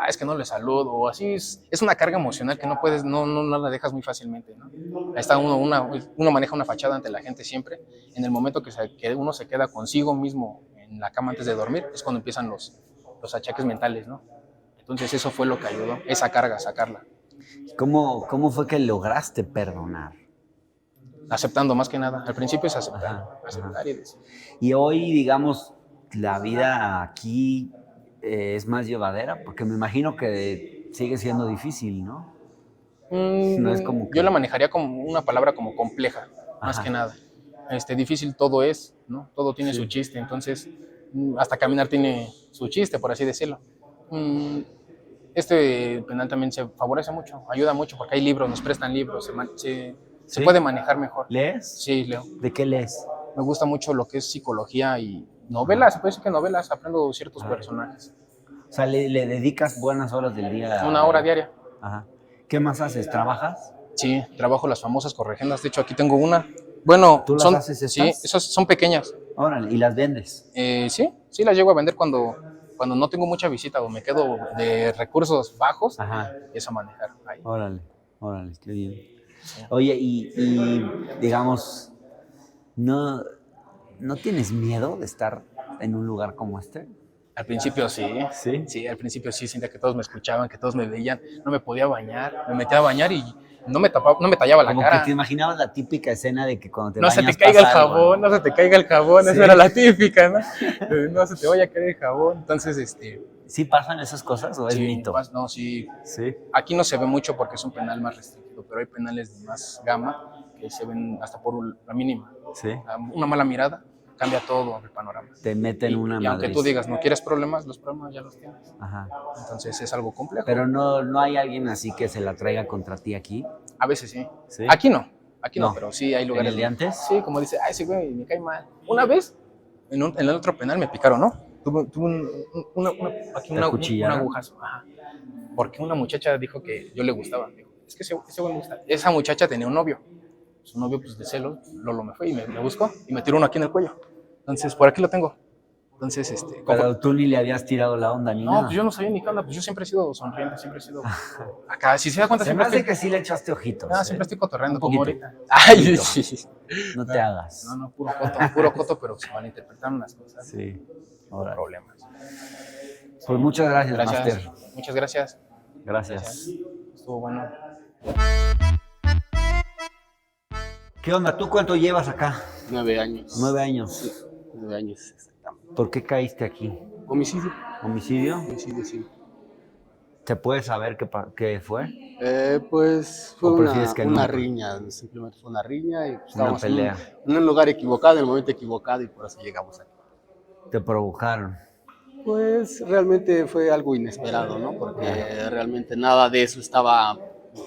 Speaker 5: es que no le saludo, o así es una carga emocional que no puedes, no la dejas muy fácilmente, ¿no? Ahí está uno maneja una fachada ante la gente siempre. En el momento que uno se queda consigo mismo en la cama antes de dormir, es cuando empiezan los achaques mentales, ¿no? Entonces eso fue lo que ayudó, esa carga, sacarla.
Speaker 2: ¿Cómo fue que lograste perdonar?
Speaker 5: Aceptando más que nada. Al principio es aceptar,
Speaker 2: Ajá.
Speaker 5: y decir.
Speaker 2: Y hoy, digamos, la vida aquí es más llevadera, porque me imagino que sigue siendo difícil, ¿no? No es como que...
Speaker 5: Yo la manejaría como una palabra como compleja, más
Speaker 2: Ajá.
Speaker 5: que nada. Difícil todo es, ¿no? Todo tiene su chiste, entonces hasta caminar tiene su chiste, por así decirlo. Este penal también se favorece mucho, ayuda mucho, porque hay libros, nos prestan libros, se
Speaker 2: ¿Sí?
Speaker 5: puede manejar mejor.
Speaker 2: ¿Lees?
Speaker 5: Sí, leo.
Speaker 2: ¿De qué lees?
Speaker 5: Me gusta mucho lo que es psicología y novelas, se puede decir que novelas, aprendo ciertos personajes.
Speaker 2: O sea, le dedicas buenas horas del día.
Speaker 5: Una hora diaria.
Speaker 2: Ajá. ¿Qué más haces? ¿Trabajas?
Speaker 5: Sí, trabajo las famosas corregendas, de hecho aquí tengo una. Bueno,
Speaker 2: ¿Tú las haces estas?
Speaker 5: Sí, esas son pequeñas.
Speaker 2: Órale, ¿y las vendes?
Speaker 5: Sí las llego a vender cuando no tengo mucha visita o me quedo de recursos bajos,
Speaker 2: Ajá.
Speaker 5: eso a manejar ahí.
Speaker 2: Órale, qué bien. Sí. Oye, y digamos, ¿no tienes miedo de estar en un lugar como este?
Speaker 5: Al principio sí.
Speaker 2: ¿Sí?
Speaker 5: Sí, al principio sí, sentía que todos me escuchaban, que todos me veían, no me podía bañar, me metía a bañar y no me tallaba la
Speaker 2: Como
Speaker 5: cara.
Speaker 2: que te imaginabas la típica escena de que cuando te
Speaker 5: No
Speaker 2: bañas
Speaker 5: se te caiga el
Speaker 2: pasa algo,
Speaker 5: jabón, no se te caiga el jabón,
Speaker 2: ¿Sí?
Speaker 5: esa era la típica, ¿no? No se te vaya a caer el jabón, entonces
Speaker 2: ¿Sí pasan esas cosas o es
Speaker 5: sí,
Speaker 2: mito?
Speaker 5: No, sí.
Speaker 2: Sí.
Speaker 5: Aquí no se ve mucho porque es un penal más restringido, pero hay penales de más gama que se ven hasta por la mínima.
Speaker 2: Sí.
Speaker 5: Una mala mirada cambia todo el panorama.
Speaker 2: Te meten una
Speaker 5: y aunque
Speaker 2: madriz.
Speaker 5: tú digas no quieres problemas, los problemas ya los tienes.
Speaker 2: Ajá.
Speaker 5: Entonces es algo complejo.
Speaker 2: Pero no hay alguien así que se la traiga contra ti aquí.
Speaker 5: A veces sí.
Speaker 2: ¿Sí?
Speaker 5: Aquí no, pero sí hay lugares.
Speaker 2: ¿En el de antes?
Speaker 5: Sí, como dice, ese güey me cae mal. Una vez, en el otro penal me picaron, ¿no? Tuve un agujazo. Ajá. Porque una muchacha dijo que yo le gustaba. Dijo, es que ese güey me gusta. Esa muchacha tenía un novio. Su novio, pues de celos, Lolo me fue y me buscó y me tiró uno aquí en el cuello. Entonces, por aquí lo tengo. Entonces,
Speaker 2: Pero tú ni le habías tirado la onda ni nada.
Speaker 5: No, pues yo no sabía ni qué onda. Pues yo siempre he sido sonriente, siempre he sido... Acá, si se da cuenta,
Speaker 2: Se me
Speaker 5: siempre
Speaker 2: hace
Speaker 5: estoy...
Speaker 2: que sí le echaste ojitos.
Speaker 5: siempre estoy cotorreando
Speaker 2: Un
Speaker 5: como
Speaker 2: poquito.
Speaker 5: ahorita. Ay, sí.
Speaker 2: No te hagas.
Speaker 5: No, puro coto, pero se malinterpretaron las cosas.
Speaker 2: Sí.
Speaker 5: Ahora. Problemas.
Speaker 2: Pues muchas gracias, Master.
Speaker 5: Muchas gracias.
Speaker 2: Gracias.
Speaker 5: Estuvo bueno.
Speaker 2: ¿Qué onda? ¿Tú cuánto llevas acá?
Speaker 6: 9 años.
Speaker 2: 9 años.
Speaker 6: Sí, 9 años, exactamente.
Speaker 2: ¿Por qué caíste aquí?
Speaker 6: Homicidio.
Speaker 2: ¿Homicidio?
Speaker 6: Homicidio, sí.
Speaker 2: ¿Se puede saber qué fue?
Speaker 6: Pues fue
Speaker 2: ¿O prefieres que
Speaker 6: una
Speaker 2: no?
Speaker 6: riña, simplemente fue una riña y pues,
Speaker 2: Una
Speaker 6: estábamos
Speaker 2: pelea.
Speaker 6: en un lugar equivocado, en el momento equivocado y por eso llegamos aquí.
Speaker 2: Te provocaron.
Speaker 6: Pues realmente fue algo inesperado, ¿no? Porque realmente nada de eso estaba,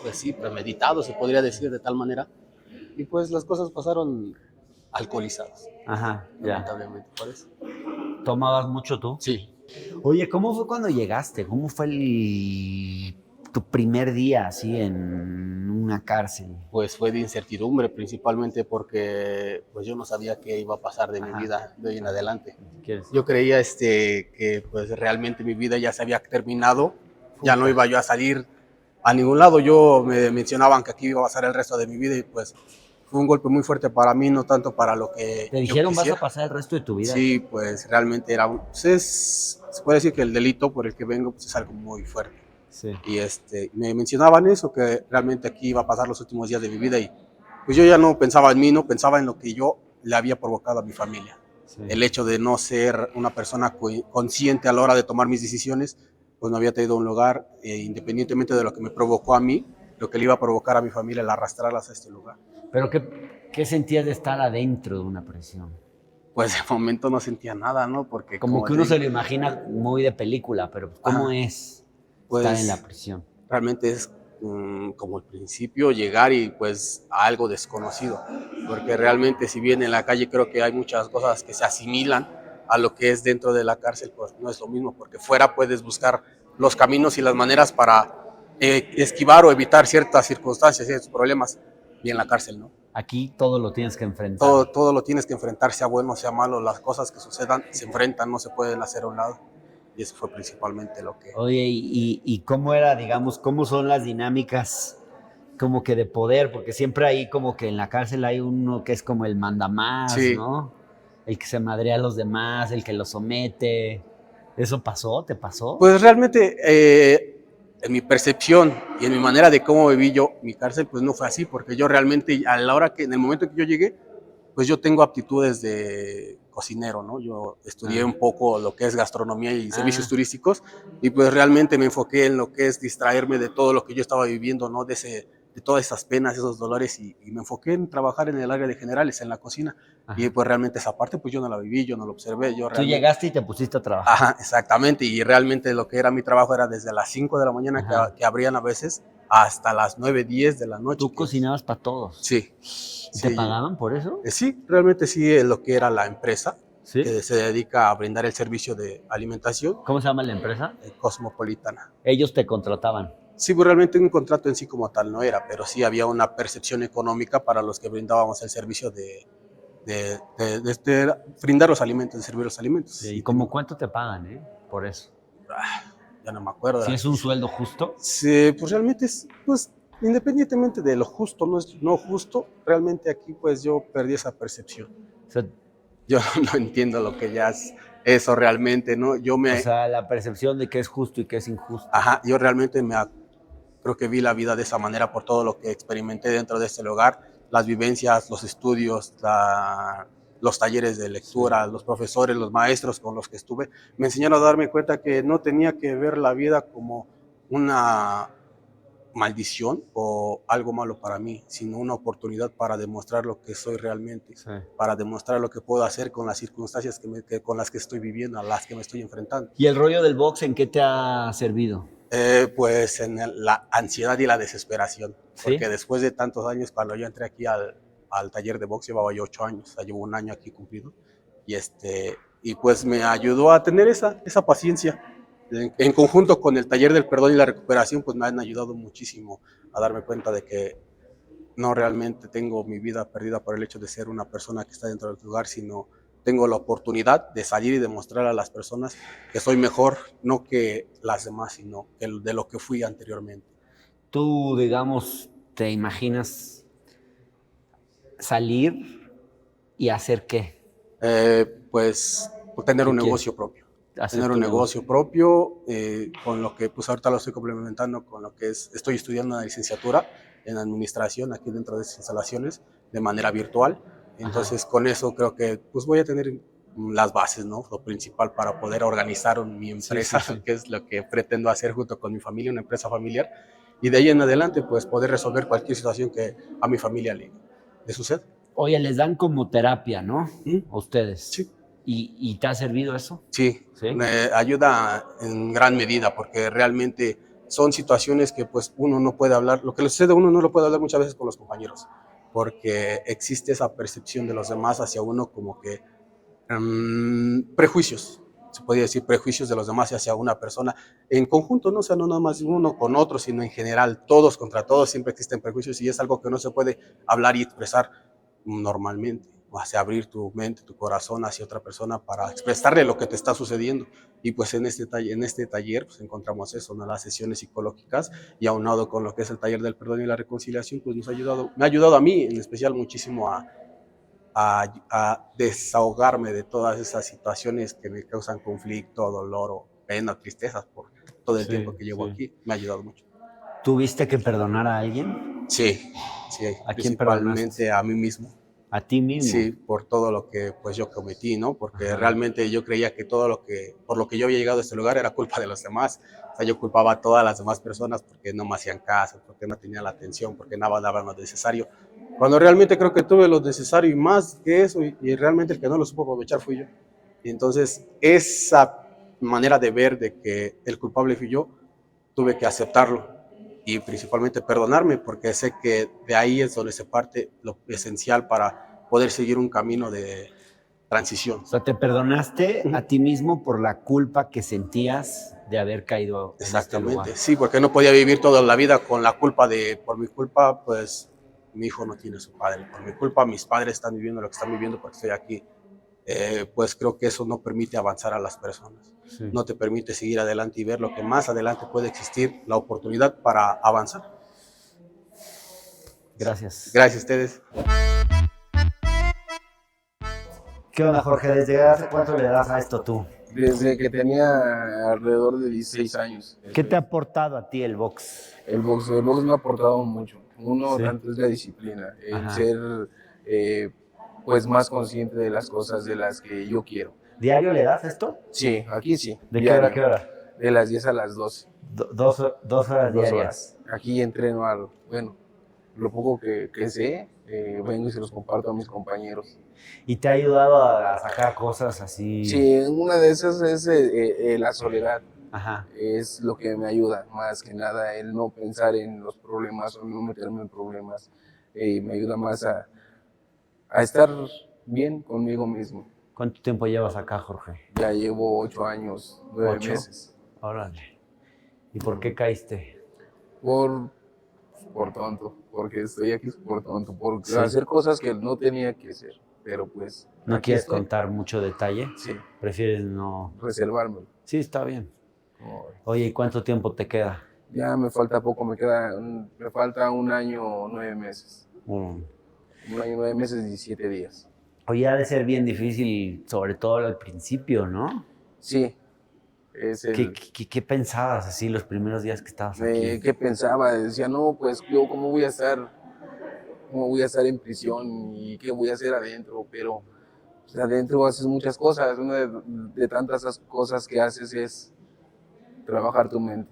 Speaker 6: pues sí, premeditado, se podría decir de tal manera. Y pues las cosas pasaron alcoholizadas,
Speaker 2: Ajá, ya.
Speaker 6: lamentablemente, por eso.
Speaker 2: ¿Tomabas mucho tú?
Speaker 6: Sí.
Speaker 2: Oye, ¿cómo fue cuando llegaste? ¿Cómo fue tu primer día así en una cárcel?
Speaker 6: Pues fue de incertidumbre, principalmente porque pues yo no sabía qué iba a pasar de mi vida de hoy en adelante.
Speaker 2: ¿Quieres?
Speaker 6: Yo creía que pues realmente mi vida ya se había terminado, ya no iba yo a salir a ningún lado. Me mencionaban que aquí iba a pasar el resto de mi vida y pues fue un golpe muy fuerte para mí, no tanto para lo que
Speaker 2: ¿Te
Speaker 6: yo
Speaker 2: dijeron vas
Speaker 6: quisiera.
Speaker 2: a pasar el resto de tu vida?
Speaker 6: Sí, pues realmente era se puede decir que el delito por el que vengo pues, es algo muy fuerte.
Speaker 2: Sí.
Speaker 6: Y me mencionaban eso, que realmente aquí iba a pasar los últimos días de mi vida y pues yo ya no pensaba en mí, no pensaba en lo que yo le había provocado a mi familia.
Speaker 2: Sí.
Speaker 6: El hecho de no ser una persona consciente a la hora de tomar mis decisiones, pues me había traído a un lugar, independientemente de lo que me provocó a mí, lo que le iba a provocar a mi familia, el arrastrarlas a este lugar.
Speaker 2: Pero ¿qué sentías de estar adentro de una prisión?
Speaker 6: Pues de momento no sentía nada, ¿no? Porque
Speaker 2: Como que uno se lo imagina muy de película, pero ¿cómo es estar en la prisión?
Speaker 6: Realmente es como el principio, llegar y pues a algo desconocido, porque realmente si bien en la calle creo que hay muchas cosas que se asimilan a lo que es dentro de la cárcel, pues no es lo mismo, porque fuera puedes buscar los caminos y las maneras para esquivar o evitar ciertas circunstancias, ciertos problemas, y en la cárcel no.
Speaker 2: Aquí todo lo tienes que enfrentar.
Speaker 6: Todo lo tienes que enfrentar, sea bueno, sea malo, las cosas que sucedan se enfrentan, no se pueden hacer a un lado. Y eso fue principalmente lo que...
Speaker 2: Oye, ¿y cómo era, digamos, cómo son las dinámicas como que de poder? Porque siempre hay como que en la cárcel hay uno que es como el mandamás,
Speaker 6: Sí.
Speaker 2: ¿no? El que se madrea a los demás, el que los somete. ¿Eso pasó? ¿Te pasó?
Speaker 6: Pues realmente, en mi percepción y en mi manera de cómo viví yo mi cárcel, pues no fue así, porque yo realmente, a la hora que, en el momento que yo llegué, pues yo tengo aptitudes de cocinero, ¿no? Yo estudié un poco lo que es gastronomía y servicios turísticos y pues realmente me enfoqué en lo que es distraerme de todo lo que yo estaba viviendo, ¿no? De todas esas penas, esos dolores y me enfoqué en trabajar en el área de generales, en la cocina.
Speaker 2: Ajá.
Speaker 6: Y pues realmente esa parte pues yo no la viví, yo no la observé. Yo
Speaker 2: Tú
Speaker 6: realmente...
Speaker 2: llegaste y te pusiste a trabajar.
Speaker 6: Ajá, exactamente, y realmente lo que era mi trabajo era desde las 5 de la mañana que abrían a veces hasta las 9, 10 de la noche.
Speaker 2: Tú cocinabas para todos.
Speaker 6: Sí.
Speaker 2: ¿Y te pagaban por eso?
Speaker 6: Sí, realmente sí, lo que era la empresa,
Speaker 2: ¿Sí?
Speaker 6: que se dedica a brindar el servicio de alimentación,
Speaker 2: ¿Cómo se llama la empresa?
Speaker 6: Cosmopolitana.
Speaker 2: Ellos te contrataban.
Speaker 6: Sí, pues realmente un contrato en sí como tal no era, pero sí había una percepción económica para los que brindábamos el servicio de brindar los alimentos, de servir los alimentos.
Speaker 2: Sí, ¿y como cuánto te pagan, por eso?
Speaker 6: Ya no me acuerdo.
Speaker 2: ¿Sí es un sueldo justo?
Speaker 6: Sí, pues realmente es, pues independientemente de lo justo, no justo, realmente aquí pues yo perdí esa percepción.
Speaker 2: O sea,
Speaker 6: Yo no entiendo lo que ya es eso realmente, ¿no?
Speaker 2: o sea, la percepción de que es justo y que es injusto.
Speaker 6: Ajá, yo realmente creo que vi la vida de esa manera por todo lo que experimenté dentro de este lugar, las vivencias, los estudios, los talleres de lectura, los profesores, los maestros con los que estuve, me enseñaron a darme cuenta que no tenía que ver la vida como una maldición o algo malo para mí, sino una oportunidad para demostrar lo que soy realmente,
Speaker 2: Sí.
Speaker 6: para demostrar lo que puedo hacer con las circunstancias con las que estoy viviendo, a las que me estoy enfrentando.
Speaker 2: ¿Y el rollo del box en qué te ha servido?
Speaker 6: Pues en la ansiedad y la desesperación,
Speaker 2: ¿Sí?
Speaker 6: porque después de tantos años, cuando yo entré aquí al taller de box, llevaba yo 8 años, o sea, llevo un año aquí cumplido, y pues me ayudó a tener esa paciencia. En conjunto con el taller del perdón y la recuperación, pues me han ayudado muchísimo a darme cuenta de que no realmente tengo mi vida perdida por el hecho de ser una persona que está dentro del lugar, sino tengo la oportunidad de salir y demostrar a las personas que soy mejor, no que las demás, sino de lo que fui anteriormente.
Speaker 2: Tú, digamos, te imaginas salir y hacer qué?
Speaker 6: Pues tener un negocio propio. Tener un negocio propio, con lo que pues ahorita lo estoy complementando con lo que estoy estudiando una licenciatura en administración aquí dentro de estas instalaciones de manera virtual. Entonces, con eso creo que pues voy a tener las bases, ¿no? Lo principal para poder organizar mi empresa, sí. Que es lo que pretendo hacer junto con mi familia, una empresa familiar. Y de ahí en adelante, pues poder resolver cualquier situación que a mi familia le suceda.
Speaker 2: Oye, les dan como terapia, ¿no? A ustedes.
Speaker 6: Sí.
Speaker 2: ¿Y te ha servido eso?
Speaker 6: Sí, ¿sí? Me ayuda en gran medida porque realmente son situaciones que pues uno no puede hablar, lo que le sucede a uno no lo puede hablar muchas veces con los compañeros, porque existe esa percepción de los demás hacia uno como que prejuicios, se podría decir prejuicios de los demás hacia una persona en conjunto, no, o sea, no nada más uno con otro, sino en general, todos contra todos, siempre existen prejuicios y es algo que no se puede hablar y expresar normalmente. Hacia abrir tu mente, tu corazón hacia otra persona para expresarle lo que te está sucediendo. Y pues en este taller pues encontramos eso, ¿no? Las sesiones psicológicas y aunado con lo que es el taller del perdón y la reconciliación, pues me ha ayudado a mí en especial muchísimo a desahogarme de todas esas situaciones que me causan conflicto, dolor o pena, tristezas todo el
Speaker 3: Sí,
Speaker 6: tiempo que llevo
Speaker 3: sí.
Speaker 6: aquí, me ha ayudado mucho.
Speaker 2: ¿Tuviste que perdonar a alguien?
Speaker 6: Sí, sí,
Speaker 2: ¿A quién
Speaker 6: principalmente a mí mismo.
Speaker 2: ¿A ti mismo?
Speaker 6: Sí, por todo lo que pues yo cometí, ¿no? Porque
Speaker 2: Ajá.
Speaker 6: realmente yo creía que por lo que yo había llegado a este lugar era culpa de los demás. O sea, yo culpaba a todas las demás personas porque no me hacían caso, porque no tenían la atención, porque no daban lo necesario. Cuando realmente creo que tuve lo necesario y más que eso, y realmente el que no lo supo aprovechar fui yo. Y entonces esa manera de ver de que el culpable fui yo, tuve que aceptarlo y principalmente perdonarme, porque sé que de ahí es donde se parte lo esencial para poder seguir un camino de transición.
Speaker 2: O sea, te perdonaste a ti mismo por la culpa que sentías de haber caído en este lugar.
Speaker 6: Exactamente, sí, porque no podía vivir toda la vida con la culpa de, por mi culpa, pues mi hijo no tiene a su padre, por mi culpa mis padres están viviendo lo que están viviendo porque estoy aquí. Pues creo que eso no permite avanzar a las personas,
Speaker 2: Sí.
Speaker 6: no te permite seguir adelante y ver lo que más adelante puede existir, la oportunidad para avanzar.
Speaker 2: Gracias.
Speaker 6: Gracias a ustedes.
Speaker 2: ¿Qué onda, Jorge? ¿Desde hace cuánto le das a esto tú?
Speaker 7: Desde que tenía alrededor de 16 años.
Speaker 2: ¿Qué te ha aportado a ti el box?
Speaker 7: El box me ha aportado mucho. Uno,
Speaker 2: Sí.
Speaker 7: tanto es la disciplina, el
Speaker 2: Ajá.
Speaker 7: ser pues más consciente de las cosas de las que yo quiero.
Speaker 2: ¿Diario le das esto?
Speaker 7: Sí, aquí sí.
Speaker 2: ¿De qué
Speaker 7: diario.
Speaker 2: hora a qué hora?
Speaker 7: De las 10 a las 12.
Speaker 2: Dos horas
Speaker 7: 2
Speaker 2: diarias.
Speaker 7: horas. Aquí entreno bueno, lo poco que sé, vengo y se los comparto a mis compañeros.
Speaker 2: ¿Y te ha ayudado a sacar cosas así?
Speaker 7: Sí, una de esas es la soledad.
Speaker 2: Ajá.
Speaker 7: Es lo que me ayuda, más que nada, el no pensar en los problemas o no meterme en problemas. Me ayuda más a estar bien conmigo mismo.
Speaker 2: ¿Cuánto tiempo llevas acá, Jorge?
Speaker 7: Ya llevo 8 años, 9
Speaker 2: ¿8?
Speaker 7: meses.
Speaker 2: Órale. ¿Y por qué caíste?
Speaker 7: Por tonto, porque estoy aquí por tonto, por
Speaker 2: Sí.
Speaker 7: hacer cosas que no tenía que hacer. Pero pues.
Speaker 2: ¿No
Speaker 7: aquí
Speaker 2: quieres
Speaker 7: estoy.
Speaker 2: contar mucho detalle?
Speaker 7: Sí,
Speaker 2: ¿Prefieres no?
Speaker 7: reservármelo.
Speaker 2: Sí, está bien.
Speaker 7: Como,
Speaker 2: Oye, ¿y cuánto tiempo te queda?
Speaker 7: ya me falta poco, me falta 1 año, 9 meses.
Speaker 2: Mm.
Speaker 7: 1 año, 9 meses, 17 días.
Speaker 2: Oye, ha de ser bien difícil, sobre todo al principio, ¿no?
Speaker 7: Sí, es el...
Speaker 2: ¿Qué pensabas así los primeros días que estabas aquí?
Speaker 7: ¿Qué pensaba? Decía, no, pues yo cómo voy a estar en prisión y qué voy a hacer adentro, pero pues, adentro haces muchas cosas. Una de tantas cosas que haces es trabajar tu mente.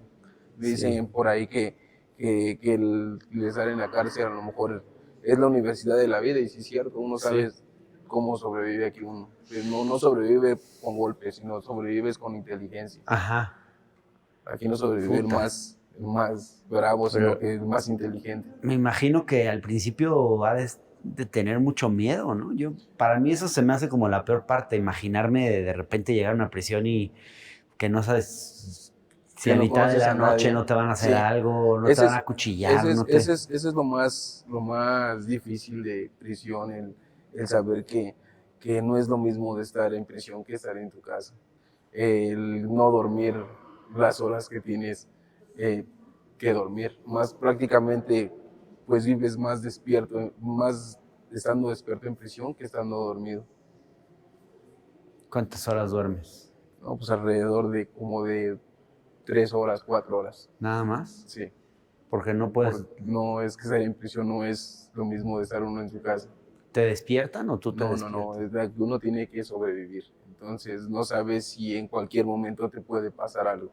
Speaker 7: Dicen por ahí que el estar en la cárcel a lo mejor es la universidad de la vida, y sí es cierto, uno sabe cómo sobrevive aquí uno. No sobrevive con golpes, sino sobrevives con inteligencia.
Speaker 2: Ajá.
Speaker 7: Aquí no sobrevive el
Speaker 2: Puta.
Speaker 7: más bravo, sino que el más inteligente.
Speaker 2: Me imagino que al principio ha de tener mucho miedo, ¿no? Para mí eso se me hace como la peor parte, imaginarme de repente llegar a una prisión y que no sabes si
Speaker 7: Que
Speaker 2: a
Speaker 7: no
Speaker 2: mitad de
Speaker 7: conoces
Speaker 2: la
Speaker 7: a
Speaker 2: noche
Speaker 7: nadie.
Speaker 2: no te van a hacer
Speaker 7: Sí.
Speaker 2: algo, no
Speaker 7: Ese
Speaker 2: te van a
Speaker 7: es-
Speaker 2: acuchillar, no te...
Speaker 7: Ese es lo más difícil de prisión, el saber que no es lo mismo de estar en prisión que estar en tu casa. El no dormir las horas que tienes que dormir. Más prácticamente, pues vives más despierto, más estando despierto en prisión que estando dormido.
Speaker 2: ¿Cuántas horas duermes?
Speaker 7: ¿No? Pues alrededor de como de 3 horas, 4 horas.
Speaker 2: ¿Nada más?
Speaker 7: Sí.
Speaker 2: Porque no puedes...
Speaker 7: No es que estar en prisión no es lo mismo de estar uno en su casa.
Speaker 2: ¿Te despiertan o tú te
Speaker 7: No,
Speaker 2: despiertas?
Speaker 7: es de que uno tiene que sobrevivir. Entonces no sabes si en cualquier momento te puede pasar algo.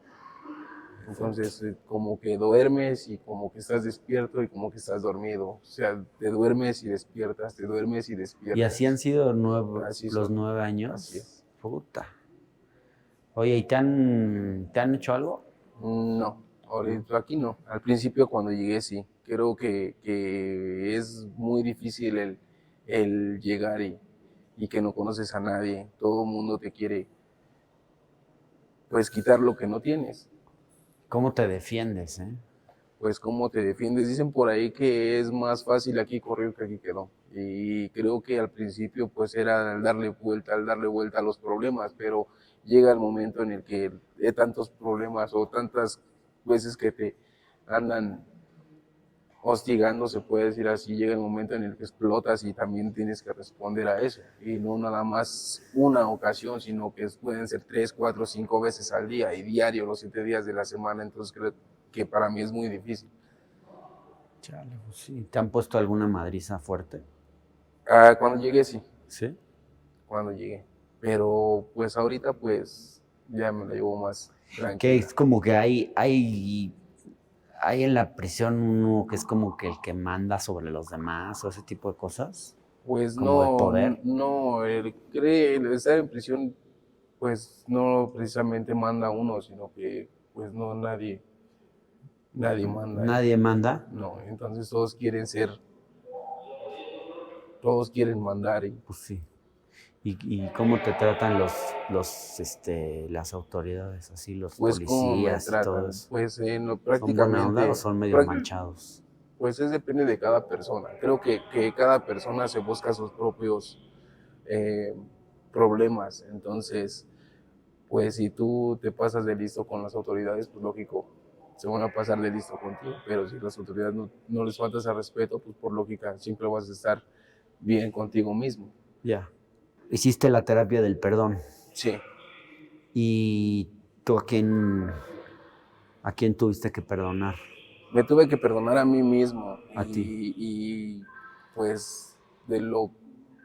Speaker 7: Entonces como que duermes y como que estás despierto y como que estás dormido. O sea, te duermes y despiertas, te duermes y despiertas.
Speaker 2: ¿Y así han sido
Speaker 7: Así
Speaker 2: los
Speaker 7: son.
Speaker 2: 9 años?
Speaker 7: Así es.
Speaker 2: Puta. Oye, ¿y te han hecho algo?
Speaker 7: No, ahorita aquí no. Al principio cuando llegué sí. Creo que es muy difícil el llegar y que no conoces a nadie. Todo el mundo te quiere pues quitar lo que no tienes.
Speaker 2: ¿Cómo te defiendes,
Speaker 7: Pues cómo te defiendes. Dicen por ahí que es más fácil aquí correr que aquí quedó. Y creo que al principio pues era el darle vuelta a los problemas, pero llega el momento en el que de tantos problemas o tantas veces que te andan hostigando, se puede decir así, llega el momento en el que explotas y también tienes que responder a eso. Y no nada más una ocasión, sino que pueden ser 3, 4, 5 veces al día y diario los 7 días de la semana. Entonces creo que para mí es muy difícil.
Speaker 2: Chale, pues sí. ¿Te han puesto alguna madriza fuerte?
Speaker 7: Cuando llegué, sí,
Speaker 2: Sí.
Speaker 7: cuando llegué. Pero pues ahorita pues ya me la llevo más
Speaker 2: Que
Speaker 7: tranquila.
Speaker 2: es como que hay en la prisión uno que es como que el que manda sobre los demás o ese tipo de cosas.
Speaker 7: Pues
Speaker 2: como de
Speaker 7: no,
Speaker 2: poder.
Speaker 7: no, el estar en prisión pues no precisamente manda uno, sino que pues no, nadie manda.
Speaker 2: Nadie manda.
Speaker 7: No, entonces todos quieren mandar y
Speaker 2: Pues sí. ¿Y cómo te tratan las autoridades, así los
Speaker 7: pues cómo me
Speaker 2: policías y todo
Speaker 7: tratan,
Speaker 2: eso?
Speaker 7: pues
Speaker 2: ¿Son buena onda
Speaker 7: prácticamente,
Speaker 2: o son medio manchados?
Speaker 7: pues depende de cada persona. Creo que cada persona se busca sus propios eh, problemas, entonces pues si tú te pasas de listo con las autoridades, pues lógico, se van a pasar de listo contigo, pero si las autoridades no les faltas al respeto, pues por lógica siempre vas a estar bien contigo mismo.
Speaker 2: Ya. Hiciste la terapia del perdón.
Speaker 7: Sí,
Speaker 2: ¿Y tú a quién tuviste que perdonar?
Speaker 7: me tuve que perdonar a mí mismo
Speaker 2: A ti.
Speaker 7: y pues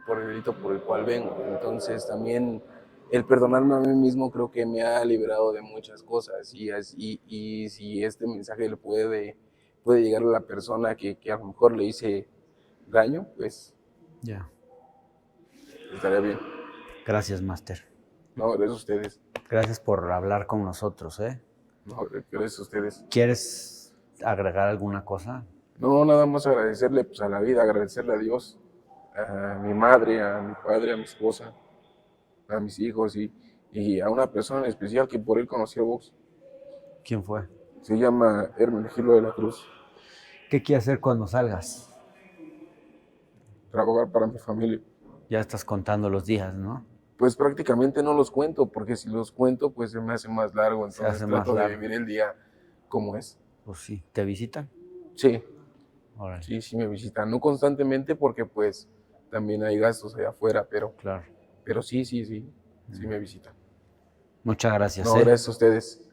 Speaker 7: por el delito por el cual vengo. Entonces también el perdonarme a mí mismo creo que me ha liberado de muchas cosas y si este mensaje le puede llegar a la persona que a lo mejor le hice daño, pues
Speaker 2: Ya.
Speaker 7: estaría bien.
Speaker 2: Gracias, Master.
Speaker 7: No, gracias a ustedes.
Speaker 2: Gracias por hablar con nosotros, ¿eh?
Speaker 7: No, gracias a ustedes.
Speaker 2: ¿Quieres agregar alguna cosa?
Speaker 7: No, nada más agradecerle pues, a la vida, agradecerle a Dios, a mi madre, a mi padre, a mi esposa, a mis hijos y a una persona en especial que por él conocí a box.
Speaker 2: ¿Quién fue?
Speaker 7: Se llama Hermenegildo de la Cruz.
Speaker 2: ¿Qué quieres hacer cuando salgas?
Speaker 7: Trabajar para mi familia.
Speaker 2: Ya estás contando los días, ¿no?
Speaker 7: Pues prácticamente no los cuento, porque si los cuento, pues se me hace más largo.
Speaker 2: Se
Speaker 7: Entonces
Speaker 2: hace más
Speaker 7: trato de
Speaker 2: largo.
Speaker 7: vivir el día como es.
Speaker 2: Pues sí. ¿Te visitan?
Speaker 7: Sí,
Speaker 2: Órale.
Speaker 7: sí me visitan. No constantemente porque pues también hay gastos allá afuera,
Speaker 2: Claro.
Speaker 7: pero sí me visitan.
Speaker 2: Muchas gracias,
Speaker 7: No,
Speaker 2: ¿eh?
Speaker 7: gracias a ustedes.